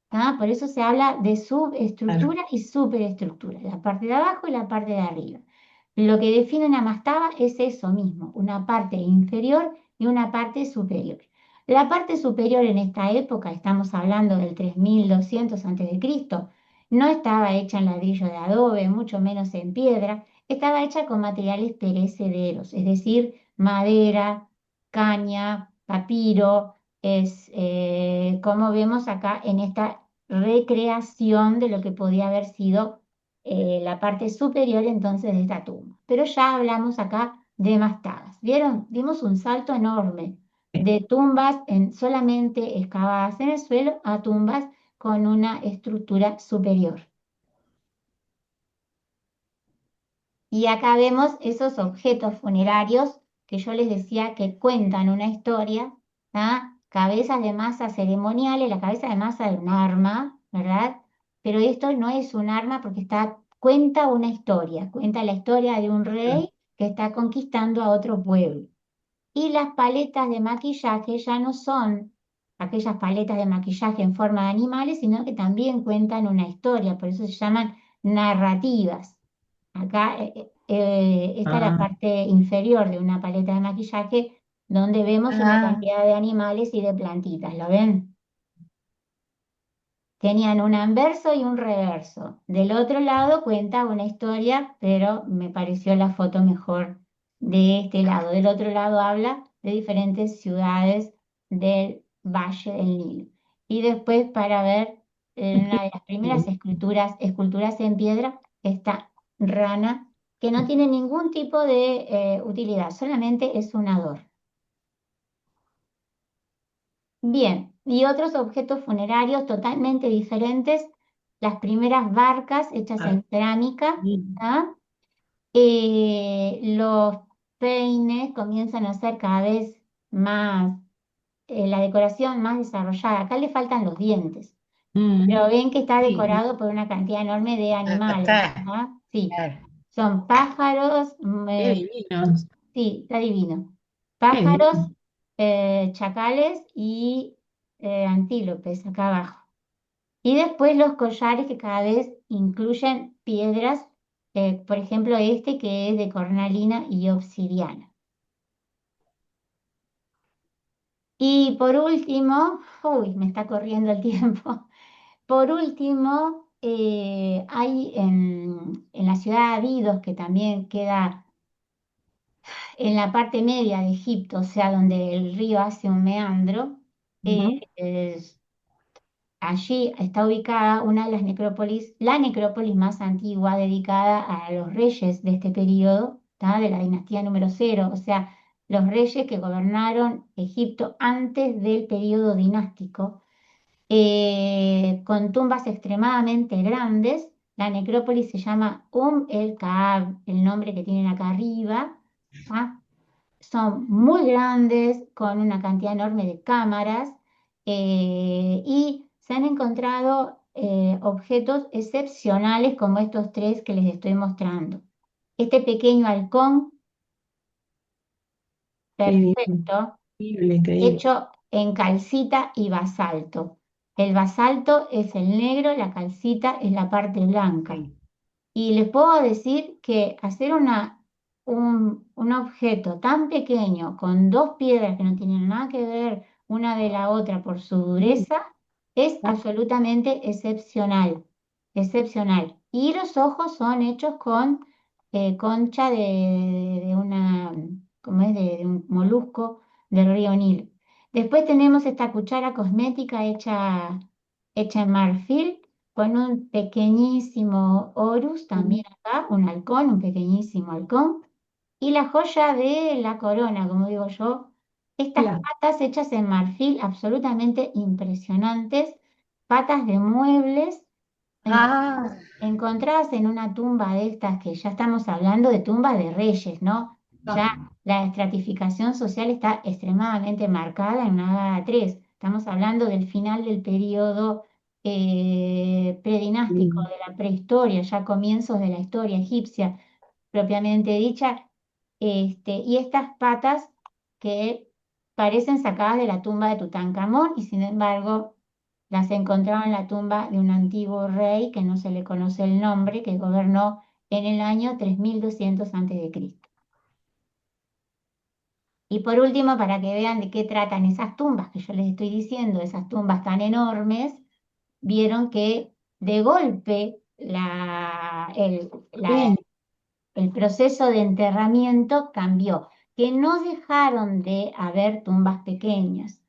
¿Ah? Por eso se habla de Claro. subestructura y superestructura, la parte de abajo y la parte de arriba. Lo que define una mastaba es eso mismo, una parte inferior y una parte superior. La parte superior en esta época, estamos hablando del 3200 a.C., no estaba hecha en ladrillo de adobe, mucho menos en piedra, estaba hecha con materiales perecederos, es decir, madera, caña, papiro, es como vemos acá en esta recreación de lo que podía haber sido la parte superior entonces de esta tumba. Pero ya hablamos acá de mastabas. ¿Vieron? Dimos un salto enorme de tumbas solamente excavadas en el suelo a tumbas con una estructura superior. Y acá vemos esos objetos funerarios que yo les decía que cuentan una historia, ¿tá? Cabezas de masa ceremoniales, la cabeza de masa de un arma, ¿verdad? Pero esto no es un arma porque cuenta una historia, cuenta la historia de un rey que está conquistando a otro pueblo. Y las paletas de maquillaje ya no son aquellas paletas de maquillaje en forma de animales, sino que también cuentan una historia, por eso se llaman narrativas. Acá, esta es la Ah, parte inferior de una paleta de maquillaje donde vemos una Ah, cantidad de animales y de plantitas, ¿lo ven? Tenían un anverso y un reverso. Del otro lado cuenta una historia, pero me pareció la foto mejor de este lado. Del otro lado habla de diferentes ciudades del Valle del Nilo. Y después para ver una de las primeras esculturas en piedra, esta rana que no tiene ningún tipo de utilidad, solamente es un adorno. Bien, y otros objetos funerarios totalmente diferentes, las primeras barcas hechas ah, en cerámica, bien. ¿ah? Los peines comienzan a ser cada vez más, la decoración más desarrollada. Acá le faltan los dientes, pero ven que está Sí, decorado por una cantidad enorme de acá animales, está, ¿ah? Sí, claro. son pájaros, qué divino. sí, está divino. Qué Pájaros, lindo. chacales y antílopes acá abajo. Y después los collares que cada vez incluyen piedras, por ejemplo este que es de cornalina y obsidiana. Y por último, uy, me está corriendo el tiempo. Por último, hay en la ciudad de Abidos, que también queda en la parte media de Egipto, o sea, donde el río hace un meandro, Ujú. allí está ubicada una de las necrópolis, la necrópolis más antigua dedicada a los reyes de este periodo, ¿tá? De la dinastía número 0, o sea, los reyes que gobernaron Egipto antes del periodo dinástico, con tumbas extremadamente grandes La necrópolis se llama el Kaab, el nombre que tienen acá arriba. ¿Ah? Son muy grandes, con una cantidad enorme de cámaras, y se han encontrado objetos excepcionales como estos tres que les estoy mostrando. Este pequeño halcón, Qué bien, perfecto, increíble, increíble. hecho en calcita y basalto. El basalto es el negro, la calcita es la parte blanca. Sí. Y les puedo decir que hacer un objeto tan pequeño con dos piedras que no tienen nada que ver una de la otra por su dureza es absolutamente excepcional, excepcional. Y los ojos son hechos con concha de una, ¿cómo es? De un molusco del río Nilo. Después tenemos esta cuchara cosmética hecha en marfil con un pequeñísimo Horus, también acá, un halcón, un pequeñísimo halcón, y la joya de la corona, como digo yo, estas Claro. patas hechas en marfil absolutamente impresionantes, patas de muebles Ah, encontradas en una tumba de estas, que ya estamos hablando de tumbas de reyes, ¿no? Ya la estratificación social está extremadamente marcada en una 3. Estamos hablando del final del periodo predinástico, de la prehistoria, ya comienzos de la historia egipcia propiamente dicha, y estas patas que parecen sacadas de la tumba de Tutankamón y sin embargo las encontraron en la tumba de un antiguo rey que no se le conoce el nombre, que gobernó en el año 3200 a.C. Y por último, para que vean de qué tratan esas tumbas que yo les estoy diciendo, esas tumbas tan enormes, vieron que de golpe el proceso de enterramiento cambió, que no dejaron de haber tumbas pequeñas,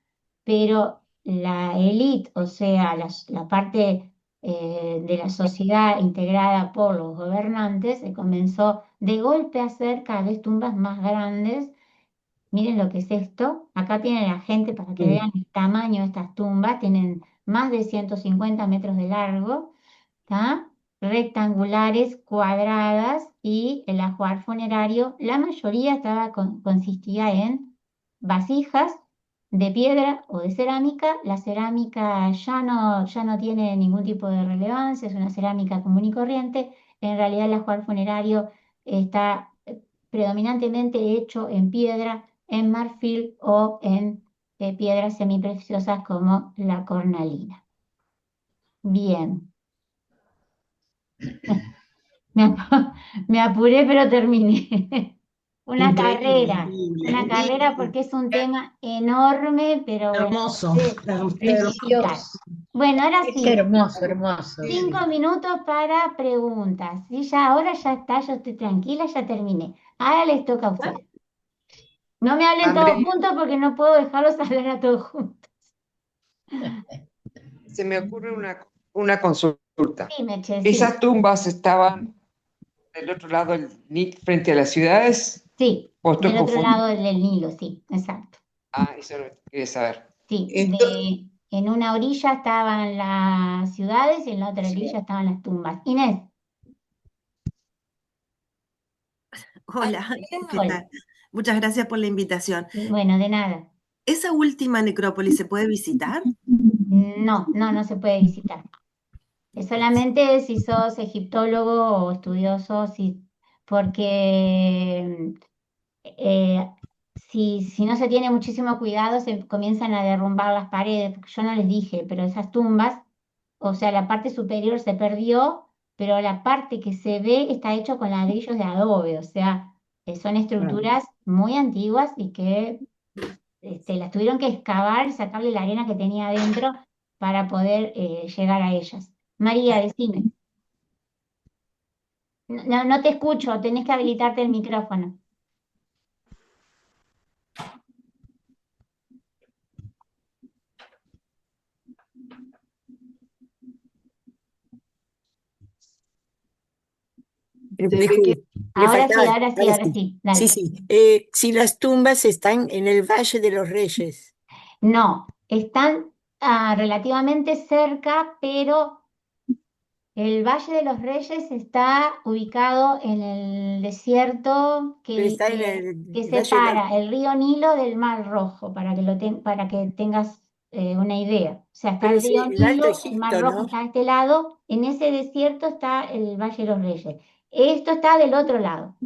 pero la élite, o sea, la parte de la sociedad integrada por los gobernantes, se comenzó de golpe a hacer cada vez tumbas más grandes. Miren lo que es esto. Acá tienen la gente para que vean el tamaño de estas tumbas. Tienen más de 150 metros de largo, ¿tá? Rectangulares, cuadradas, y el ajuar funerario, la mayoría consistía en vasijas de piedra o de cerámica. La cerámica ya no tiene ningún tipo de relevancia, es una cerámica común y corriente. En realidad el ajuar funerario está predominantemente hecho en piedra, en marfil o en piedras semipreciosas como la cornalina. Bien. Me apuré, pero terminé. Una Increíble, carrera, increíble, una carrera porque es un tema enorme, pero bueno, hermoso. simplificar. precioso. Bueno, ahora Es sí, hermoso, hermoso. 5 minutos para preguntas. Y ya, ahora ya está, yo estoy tranquila, ya terminé. Ahora les toca a ustedes. No me hablen todos Andrea, juntos porque no puedo dejarlos hablar a todos juntos. se me ocurre una consulta. Sí, Meche, sí. ¿Esas tumbas estaban del otro lado del Nil frente a las ciudades? Sí, ¿O estoy del otro confundiendo? lado del Nilo, sí, exacto. Ah, eso es lo que quería saber. Sí, Esto- en una orilla estaban las ciudades y en la otra orilla estaban las tumbas. Inés, Hola, ¿qué hola. tal? Muchas gracias por la invitación. Bueno, de nada. ¿Esa última necrópolis se puede visitar? No se puede visitar. Es solamente si sos egiptólogo o estudioso, sí, porque si no se tiene muchísimo cuidado, se comienzan a derrumbar las paredes. Porque yo no les dije, pero esas tumbas, o sea, la parte superior se perdió, pero la parte que se ve está hecho con ladrillos de adobe, o sea, son estructuras muy antiguas y que las tuvieron que excavar y sacarle la arena que tenía adentro para poder llegar a ellas. María, decime. No te escucho, tenés que habilitarte el micrófono. Se ve que Disculpe, le Ahora sí, faltaba, ahora sí, ahora ahora sí. sí, Sí, dale. sí. Si las tumbas están en el Valle de los Reyes. No, están relativamente cerca, pero El Valle de los Reyes está ubicado en el desierto Pero está en que el Valle de los... separa el río Nilo del Mar Rojo, para que tengas una idea. O sea, está Pero el es río el Alto Nilo, el Mar Egipto, Rojo ¿no? está a este lado, en ese desierto está el Valle de los Reyes. Esto está del otro lado,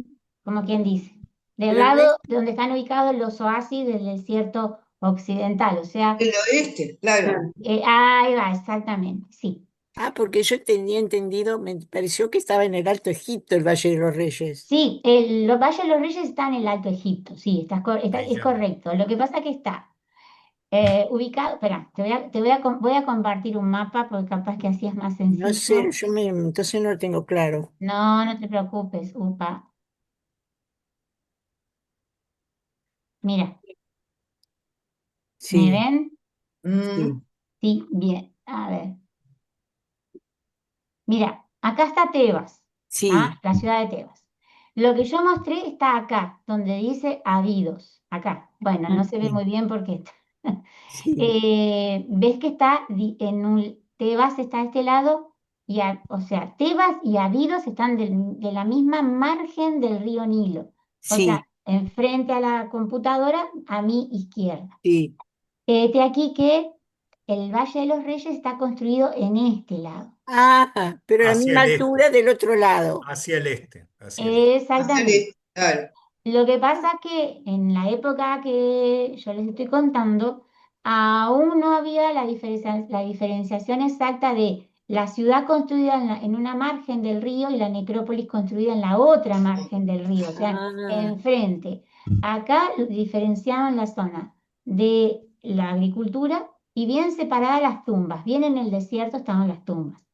como quien dice, del Pero no es... lado de donde están ubicados los oasis del desierto occidental. O sea, El oeste, claro. ahí va, exactamente, sí. Ah, porque yo tenía entendido, me pareció que estaba en el Alto Egipto el Valle de los Reyes. Sí, los Valle de los Reyes está en el Alto Egipto, sí, Ahí es ya. correcto. Lo que pasa que está ubicado, espera, voy a compartir un mapa porque capaz que así es más No sé, sencillo. entonces no lo tengo claro. No, no te preocupes, upa. Mira, ¿me Sí, ven? Mm, sí, Sí, bien, a ver. Mira, acá está Tebas, sí, ¿ah? La ciudad de Tebas. Lo que yo mostré está acá, donde dice Abidos, acá. Bueno, no se ve sí, muy bien porque está. sí, Ves que está Tebas está a este lado, o sea, Tebas y Abidos están de la misma margen del río Nilo. O sea, sí, enfrente a la computadora, a mi izquierda. sí. De aquí que el Valle de los Reyes está construido en este lado. Ah, pero a la Hacia misma el este, altura del otro lado. hacia el este, hacia el este. hacia el Exactamente. este, claro. Lo que pasa que en la época que yo les estoy contando, aún no había la diferenciación exacta de la ciudad construida en una margen del río y la necrópolis construida en la otra margen del río, o sea, Ah, enfrente. Acá diferenciaban la zona de la agricultura y bien separadas las tumbas. Bien en el desierto estaban las tumbas.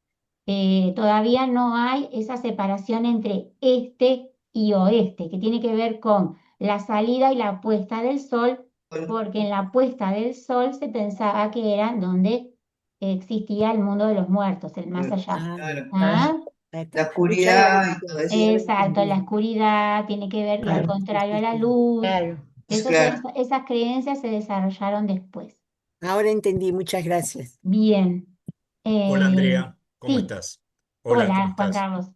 Todavía no hay esa separación entre este y oeste, que tiene que ver con la salida y la puesta del sol, porque en la puesta del sol se pensaba que era donde existía el mundo de los muertos, el más allá. ah, Claro. ¿Ah? La muchas oscuridad y todo gracias. eso. Sí, ahora Exacto, la entendí. oscuridad tiene que ver, y al Claro, sí, contrario a sí, la sí. luz. Claro. Claro. Esas creencias se desarrollaron después. Ahora entendí, muchas gracias. Bien. Hola Eh, Andrea, ¿cómo sí, estás? Hola, ¿cómo hola Juan estás? Carlos.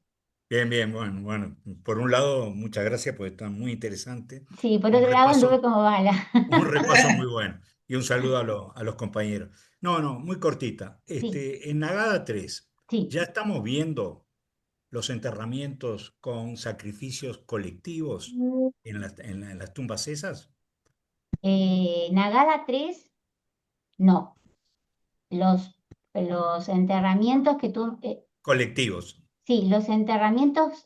Bien, bien, bueno, por un lado, muchas gracias porque está muy interesante. Sí, por Un otro lado anduve repaso, como bala. un repaso muy bueno. Y un saludo a los compañeros. No, no, muy cortita. Sí, En Nagada 3 sí. ya estamos viendo los enterramientos con sacrificios colectivos en las tumbas esas. Nagada 3, no. Los, los enterramientos que tú, Colectivos. sí, los enterramientos,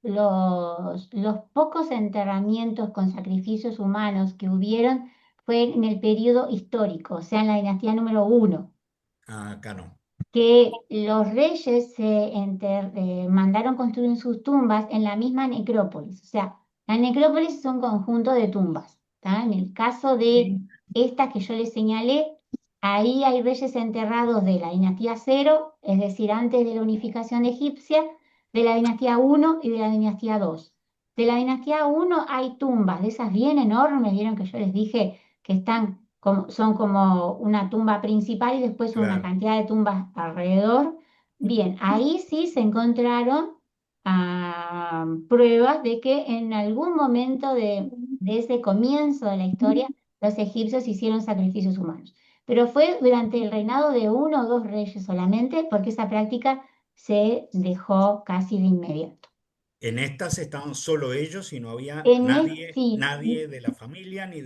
los pocos enterramientos con sacrificios humanos que hubieron fue en el periodo histórico, o sea, en la dinastía número 1. Ah, acá no. Que los reyes mandaron construir sus tumbas en la misma necrópolis. O sea, la necrópolis es un conjunto de tumbas. ¿Tá? En el caso de esta que yo les señalé, ahí hay reyes enterrados de la dinastía 0, es decir, antes de la unificación egipcia, de la dinastía 1 y de la dinastía 2. De la dinastía 1 hay tumbas, de esas bien enormes, vieron que yo les dije que son como una tumba principal y después una Claro. cantidad de tumbas alrededor. Bien, ahí sí se encontraron pruebas de que en algún momento de ese comienzo de la historia los egipcios hicieron sacrificios humanos. Pero fue durante el reinado de uno o dos reyes solamente, porque esa práctica se dejó casi de inmediato. En estas estaban solo ellos y no había Sí, nadie de la familia ni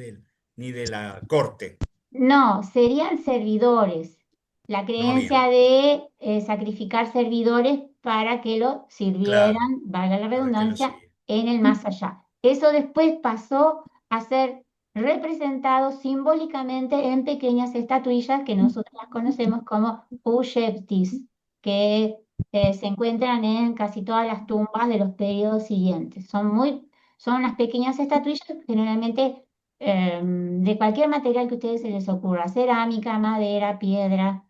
de la corte. no, serían servidores. La No había. creencia de sacrificar servidores para que lo Claro, sirvieran, valga la para que lo redundancia, siga. en el más allá. Eso después pasó a ser representado simbólicamente en pequeñas estatuillas que nosotros las conocemos como Usheptis, que se encuentran en casi todas las tumbas de los periodos siguientes. Son unas pequeñas estatuillas, generalmente de cualquier material que a ustedes se les ocurra, cerámica, madera, piedra,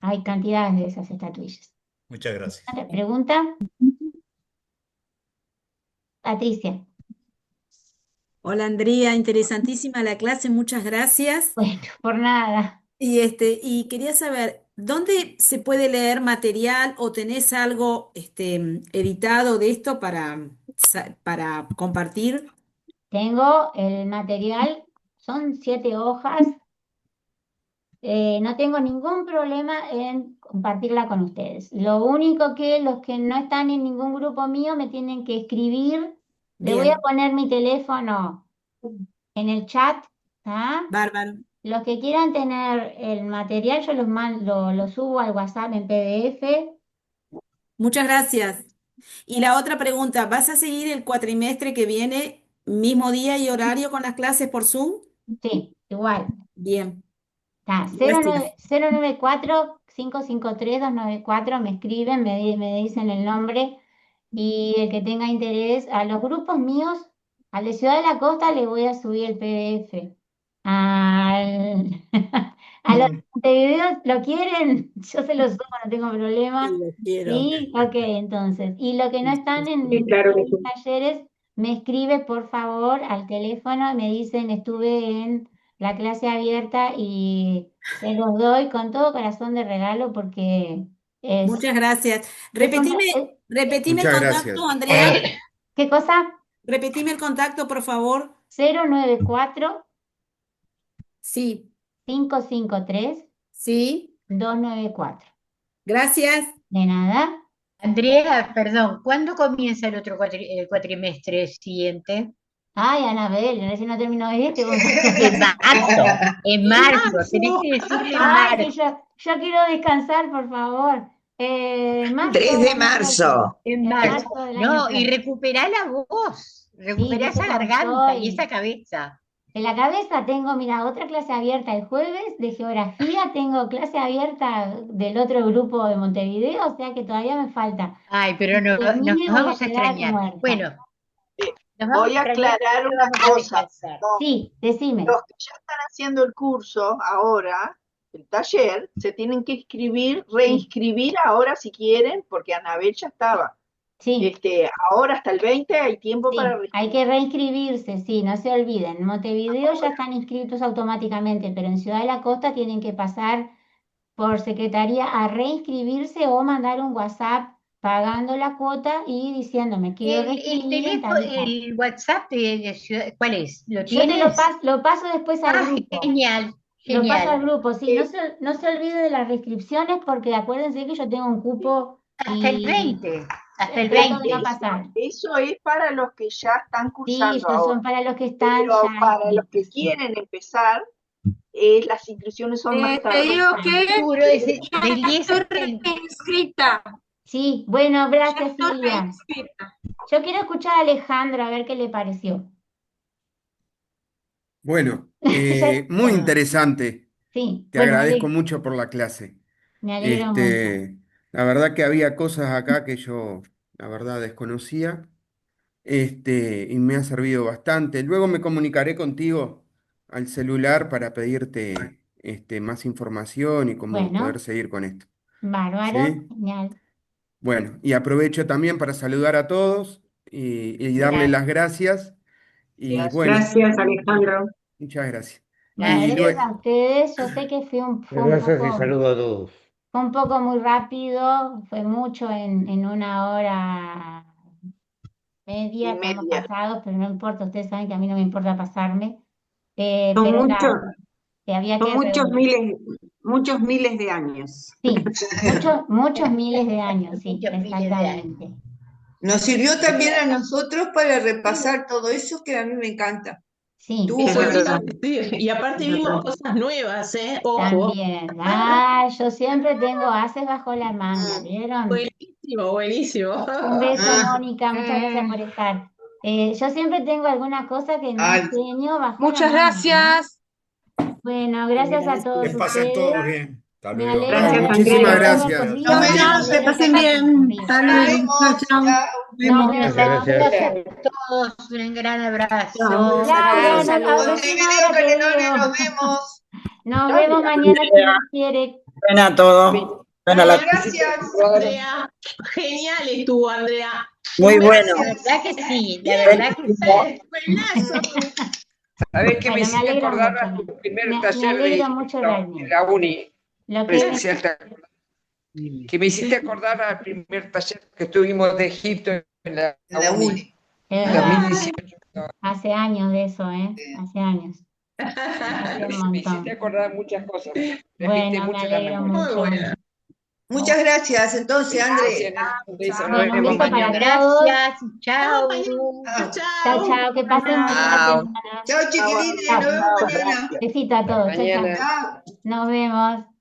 hay cantidades de esas estatuillas. Muchas gracias. ¿Otra pregunta? Patricia. Hola Andrea, interesantísima la clase, muchas gracias. Bueno, por nada. Y quería saber, ¿dónde se puede leer material o tenés algo editado de esto para compartir? Tengo el material, son 7 hojas. No tengo ningún problema en compartirla con ustedes. Lo único que los que no están en ningún grupo mío me tienen que escribir. Le voy a Bien, poner mi teléfono en el chat, ¿ah? bárbaro. Los que quieran tener el material, yo lo subo al WhatsApp en PDF. Muchas gracias. Y la otra pregunta, ¿vas a seguir el cuatrimestre que viene, mismo día y horario con las clases por Zoom? Sí, igual. Bien, Está, gracias. 094-553-294, me escriben, me dicen el nombre y el que tenga interés. A los grupos míos, al de Ciudad de la Costa, le voy a subir el PDF. Al, a los de Montevideo, ¿lo quieren? Yo se los subo, no tengo problema. Sí, lo quiero. Sí, ok, entonces. Y los que no están en Sí, claro que los sí. talleres, me escribe por favor al teléfono, me dicen estuve en la clase abierta y se los doy con todo corazón de regalo porque es, Muchas gracias. es una... Repetime el Muchas gracias. contacto, Andrea. ¿Qué cosa? Repetime el contacto, por favor. 094 Sí, 553 sí. 294. Gracias. De nada. Andrea, perdón, ¿cuándo comienza el otro el cuatrimestre siguiente? Ay, Anabel, recién no terminó este. En marzo, en marzo, tenés que decirle en Ay, que marzo. yo quiero descansar, por favor. Marzo 3 del de año marzo. En próximo. marzo. Marzo del año No, y próximo. recuperá la voz, recuperá viste esa cómo garganta y estoy. esa cabeza. En la cabeza tengo, mira, otra clase abierta el jueves de geografía, tengo clase abierta del otro grupo de Montevideo, o sea que todavía me falta. Ay, pero Cuando nos termine voy a vamos a quedar extrañar. muerta. Bueno, Eh, nos vamos a Voy a extrañar, aclarar pero una vamos a cosa. descansar. Sí, decime. Los que ya están haciendo el curso ahora, el taller, se tienen que reinscribir ahora si quieren, porque Anabel ya estaba. Sí, Ahora hasta el 20 hay tiempo para sí, hay que reinscribirse, sí, no se olviden. En Montevideo ya están inscritos automáticamente, pero en Ciudad de la Costa tienen que pasar por secretaría a reinscribirse o mandar un WhatsApp pagando la cuota y diciéndome quiero El reinscribir en teléfono, tal y tal. el WhatsApp de Ciudad, ¿cuál es? ¿Lo Yo te tienes? lo paso después al Ah, grupo. genial, Lo paso al genial. grupo, sí. No se olvide de las restricciones porque acuérdense que yo tengo un cupo Hasta el y 20, hasta el trato de no 20. pasar. Eso es para los que ya están Sí, cursando esos ahora. son para los que están Pero ya para los que inscritos. Sí. quieren empezar, las inscripciones son más Te tarde. digo que Seguro, ese, ya del 10 estoy al 20. reinscrita. Sí, bueno, Ya gracias estoy Silvia. reinscrita. Yo quiero escuchar a Alejandro a ver qué le pareció. Bueno, Ya- muy interesante. Sí, Te bueno, agradezco mucho por la clase. me alegro mucho. La verdad que había cosas acá que yo, la verdad, desconocía, y me ha servido bastante. Luego me comunicaré contigo al celular para pedirte, más información y cómo poder Bueno, seguir con esto. bárbaro, ¿Sí? genial. Bueno, y aprovecho también para saludar a todos y darle las gracias. Y bueno, Gracias, Alejandro. muchas gracias. Bueno, Y gracias luego, a ustedes. Yo sé que Gracias y saludo a todos. fue un poco muy rápido, fue mucho en una hora media, estamos pasados, pero no importa, ustedes saben que a mí no me importa pasarme. Son Pero muchos, había son que muchos miles de años. Sí, muchos miles de años, sí, Muchos miles de años. exactamente. Nos sirvió también a nosotros para repasar todo eso que a mí me encanta. Sí, Estuvo Es buenísimo. verdad, sí. Y aparte vimos cosas nuevas, Ojo. también. Ah, yo siempre tengo ases bajo la manga, ¿vieron? Buenísimo, buenísimo. Un beso, Mónica, muchas gracias por estar. Yo siempre tengo alguna cosa que no Ay, enseño bajo Muchas la manga, ¿no? gracias. Bueno, gracias a todos Que pasen todos ustedes. bien. Hasta Me luego. alegro Gracias, mucho muchísimas de Andrea. verlos gracias. vivos, nos me vemos. alegro que pasen bien. Nos vemos. Chao. Nos Muchas vemos. gracias. Gracias a todos, un gran abrazo. Chao. Laura, Saludos. recién ahora te Montevideo, veo. nos vemos. Nos vemos mañana si Dios quiere. Ven a todo. Ven a la... Gracias. Andrea, genial estuvo, Andrea. Muy Un bueno. La beso. verdad que sí, la verdad que sí. Buenazo. ¿Sabés qué me Bueno, me hiciste alegro acordar mucho. a tu primer Me taller alegro mucho de realmente. la uni Lo que presencial? Que me hiciste acordar al primer taller que tuvimos de Egipto en la uni, es verdad, 2018. hace años de eso, ¿eh? Hace años. Hace un Me hiciste montón. acordar muchas cosas. Trajiste Bueno, me mucho en la alegro memoria. mucho. Muchas gracias, entonces, André. Un beso, nos Bueno, un vemos beso mañana. para todos. Gracias, chao. Chao, chao, que pasen muy buena Chao. semana. Chao, chiquilines, Chao. nos vemos mañana. Besito a todos. Chao, chao. Chao. Nos vemos.